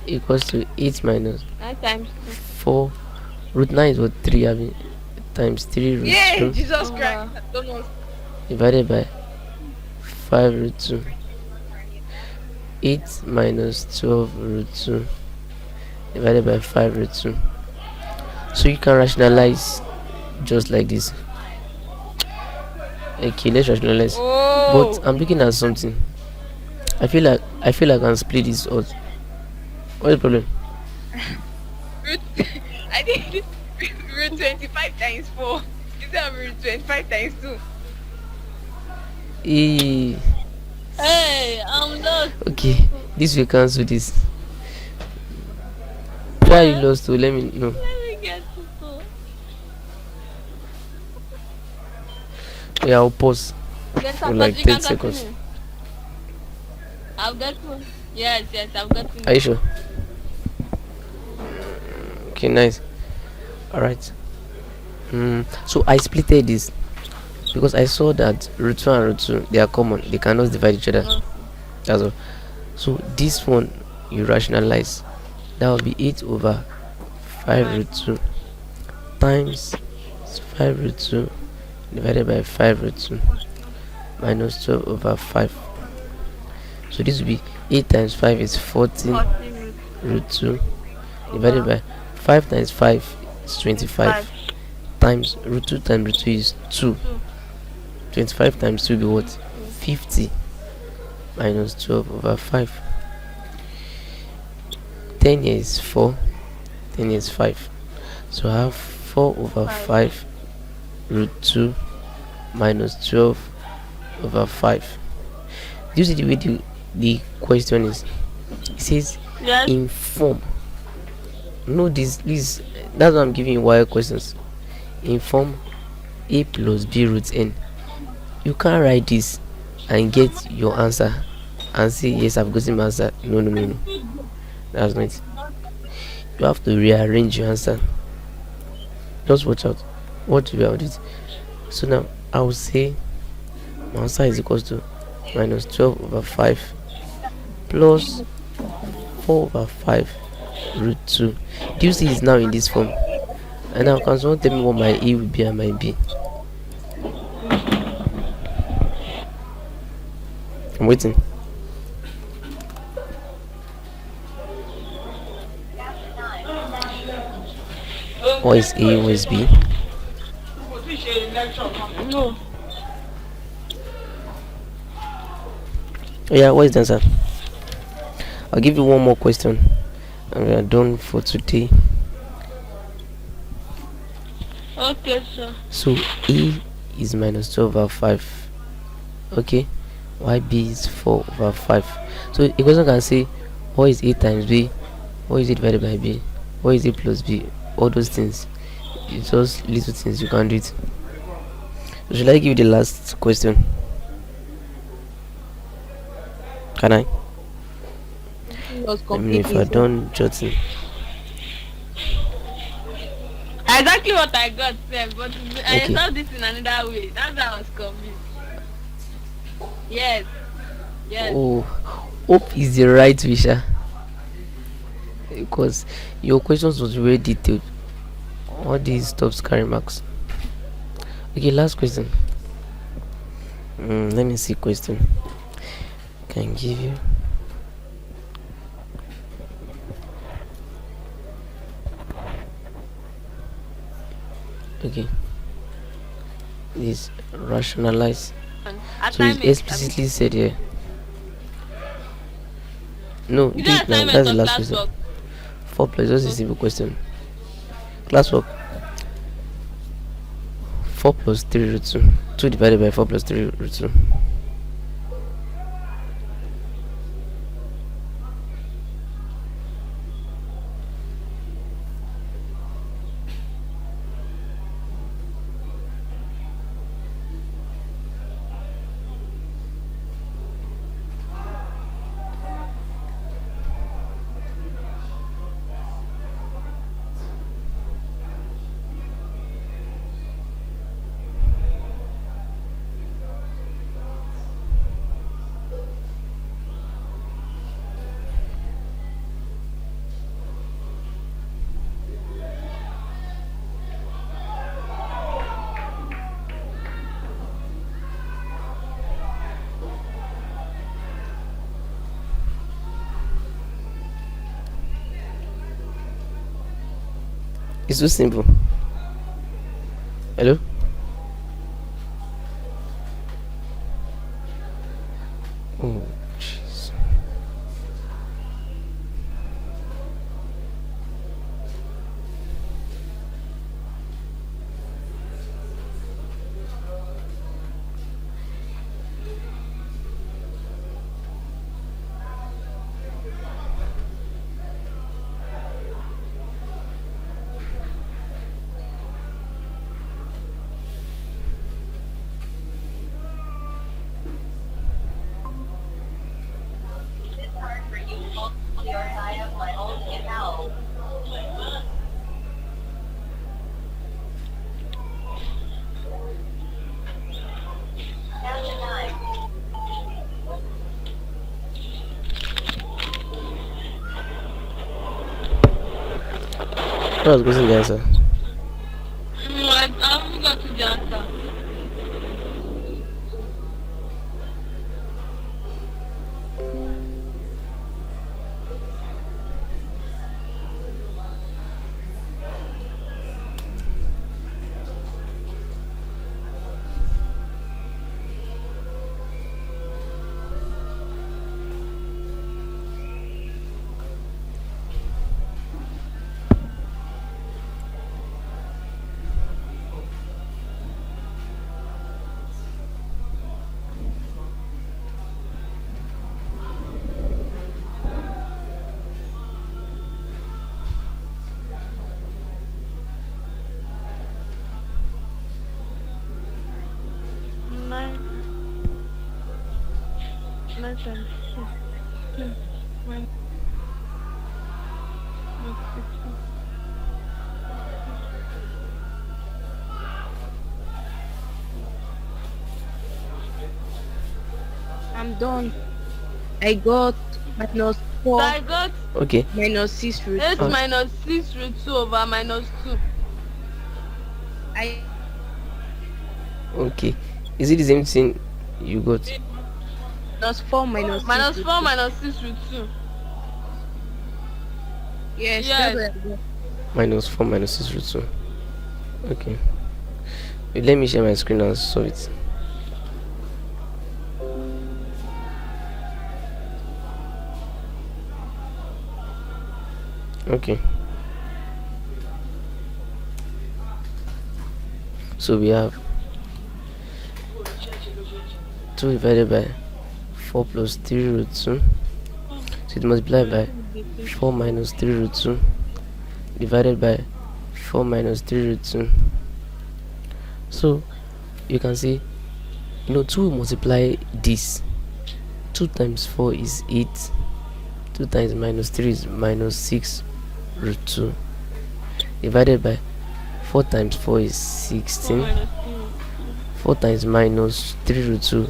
E: equals to 8 minus
B: 9 times 2.
E: 4 root 9 is what 3 having times 3 root
C: Yeah,
E: 2
C: Jesus
B: Oh,
C: Christ.
B: wow.
C: I don't know.
E: divided by 5 root 2. 8 minus 12 root 2 divided by 5 root 2. So you can rationalize just like this. Okay, let's rationalize.
C: Oh.
E: But I'm looking at something. I feel like I can split this out. What's the problem?
C: Root, I think root 25 times 4. Instead of root 25 times 2.
E: Eh,
B: Hey, I'm lost.
E: okay, this will cancel this. Why you lost to? Let me know.
B: Let me get to two.
E: Yeah, I'll pause
B: Yes,
E: for
B: I've
E: like
B: got, you
E: 10
B: can
E: seconds.
B: continue. I've got one. Yes, I've got
E: Are
B: one.
E: you sure? Okay, nice. Alright. So I splitted this because I saw that root 2 and root 2 they are common. They cannot divide each other. That's all. So this one you rationalize. That will be 8 over 5 root 2 times 5 root 2 divided by 5 root 2 minus 12 over 5. So this will be 8 times 5 is 14
B: 40 root
E: root 2 divided by 5 times 5 is 25 times root 2 times root 2 is 2. 25 times 2 will be what? 50 minus 12 over 5. 10 here is 4, 10 here is 5. So I have 4 over 5 root 2 minus 12 over 5. Do you see the way the question is? It says
B: Yes.
E: in form. No, this that's why I'm giving you wire questions. In form a plus b root n. You can't write this and get your answer and say yes, I've gotten my answer. No. That's not it. You have to rearrange your answer. Just watch out. What you about it. So now I will say my answer is equals to minus 12 over 5 plus 4 over 5 root 2. Do you see it's now in this form? And now can someone tell me what my a will be and my b? I'm waiting. What is a? What is b?
B: No.
E: Oh yeah, what is the answer? I'll give you one more question and we are done for today.
B: Okay, sir.
E: So a is minus 12 over 5. Okay, while b is 4 over 5. So a question can say what is a times b, what is it divided by b, what is a plus b, all those things. It's just little things you can do it. So should I give you the last question? Can I?
C: Everything was
E: Let me know if
C: completely
E: I
C: fine.
E: don't jotting.
B: Exactly what I got said, but I
E: Okay.
B: saw this in another way. That's why I was confused. Yes, yes.
E: Oh, hope is the right wisher, because your questions was very detailed. All these stops carry marks. Okay, last question. Let me see question. Can give you. Okay, this rationalize. So it's
B: Assignment.
E: explicitly said here. No,
B: You
E: do
B: do
E: it now.
B: assignment
E: That's the
B: or
E: last question.
B: classwork?
E: 4 plus, just a simple question. Classwork. 4 plus 3 root 2. 2 divided by 4 plus 3 root 2. It's so simple. Hello? Oh, jeez. What was getting the answer?
B: I haven't got to the answer. Nine, nine times two. Ten minus fifteen.
C: I'm done. I got minus
B: So
C: 4
B: I got
E: Okay.
C: minus 6 root
B: 8
C: 2.
B: minus 6 root 2 over minus 2.
C: I
E: Okay. Is it the same thing you got?
C: minus 4 minus 6
B: Minus
C: root
B: 4
C: 2.
B: minus 6 root 2.
C: Yes,
B: Yes.
C: that's what I got.
E: Minus 4 minus 6 root 2. Okay. Wait, let me share my screen and solve it. Okay. So we have 2 divided by 4 plus 3 root 2. So it multiplied by
C: Everything is the
E: 4 minus 3 root 2 divided by 4 minus 3 root 2. So you can see, 2 will multiply this. 2 times 4 is 8. 2 times minus 3 is minus 6 root 2 divided by 4 times 4 is 16. 4 times minus 3 root 2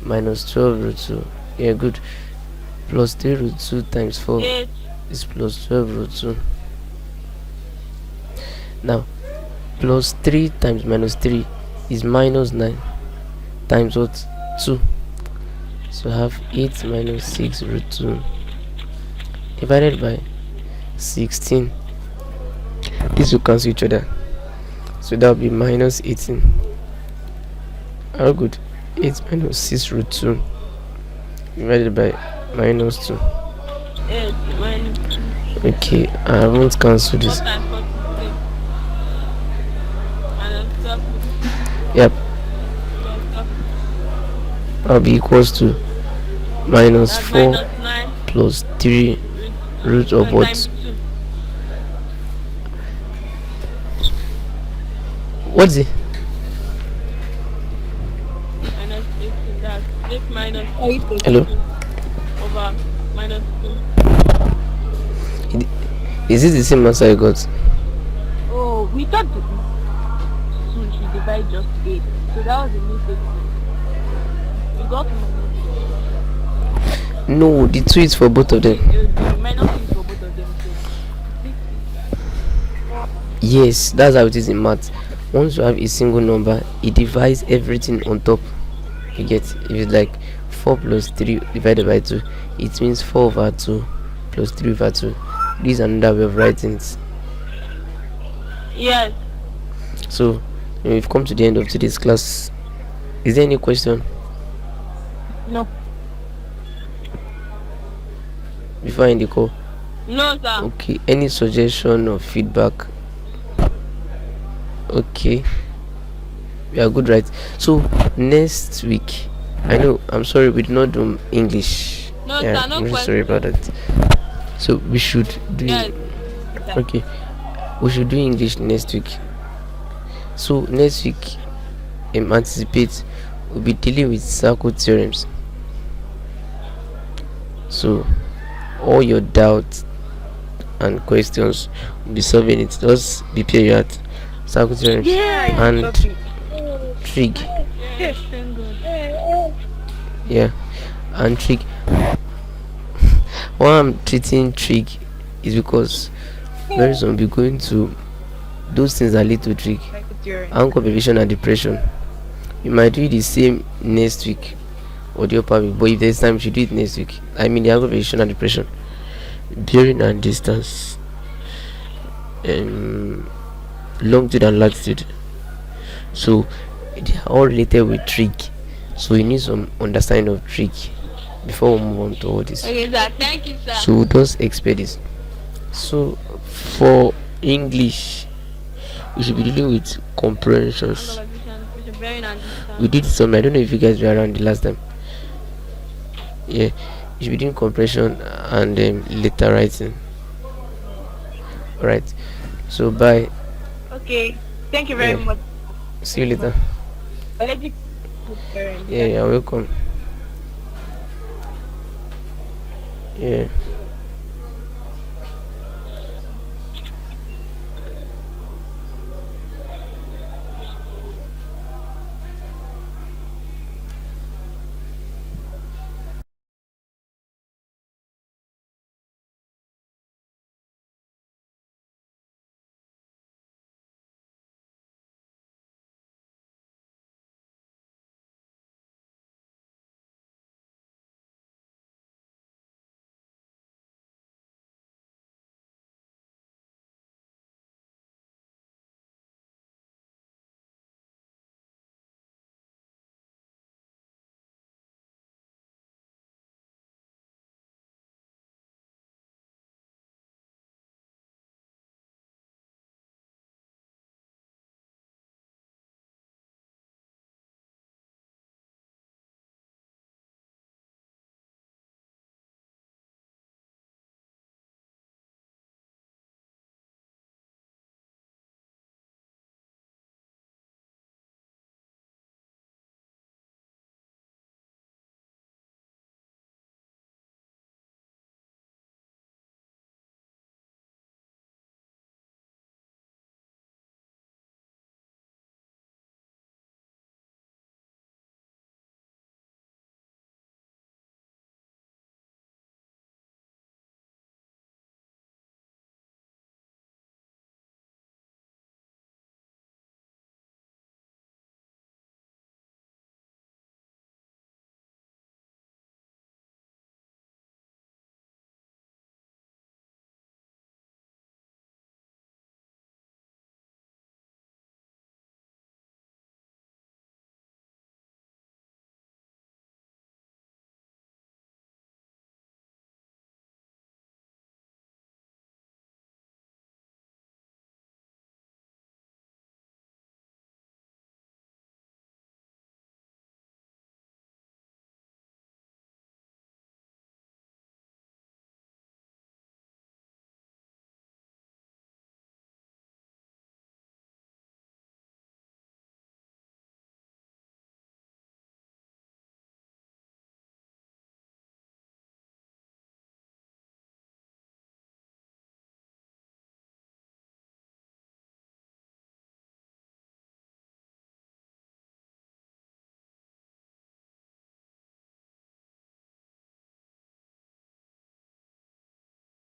E: minus 12 root 2. Yeah, good. Plus 3 root 2 times 4
B: 8.
E: is plus 12 root 2. Now, plus 3 times minus 3 is minus 9 times what? 2. So I have 8 minus 6 root 2 divided by 16. This will cancel each other. So that will be minus 18. How good? 8 minus 6 root 2 divided by minus 2.
B: 8 minus 2.
E: Okay, I won't cancel
B: 4
E: this.
B: times 4 is 6. Minus 12
E: Yep,
B: plus 12.
E: I'll be equals to minus
B: That's
E: 4
B: minus 9
E: plus 3 root of
B: times
E: what?
B: 2.
E: What's it?
B: Minus 18. That's 8 minus
E: Hello?
B: over minus 2.
E: Is it the same answer I got?
C: Oh, we thought that soon she divide just 8. So that was a mistake. We got minus.
E: No, the 2 is for both of them.
C: The minus is for both of them. So
E: Yes, that's how it is in math. Once you have a single number, it divides everything on top. You get? If it's like 4 plus 3 divided by 2, it means 4 over 2 plus 3 over 2. This is another way of writing it.
B: Yes.
E: So we've come to the end of today's class. Is there any question
C: no.
E: before I end the call?
B: No, sir.
E: Okay, any suggestion or feedback? Okay, we are good, right? So next week, I know, I'm sorry, we did not do English.
B: No,
E: Yeah,
B: sir, no
E: I'm really sorry
B: question.
E: about that. So we should do
B: Yes.
E: okay, we should do English next week. So next week, anticipate, we'll be dealing with circle theorems. So all your doubts and questions, will be solving it. Just prepare your heart. Circle theorems and trig.
B: Yes, thank God.
E: Yeah, and trig. Why I'm treating trig is because very soon we'll be going to those things that lead to trig. Anchor, prevision, and depression. You might do it the same next week or the upper week, but if there's time, you should do it next week. I mean, the anchor, prevision, and depression, bearing and distance, longitude and latitude. So they are all related with trig. So you need some understanding of trig before we move on to all this.
B: Okay, sir. Thank you, sir.
E: So just expect this. So for English, we should be dealing with comprehensions. We did some. I don't know if you guys were around the last time. Yeah, you should be doing comprehension and letter writing. Alright. So bye.
C: Okay. Thank you very
E: Yeah.
C: much.
E: See you later.
C: Allergic.
E: Yeah, you're welcome. Yeah.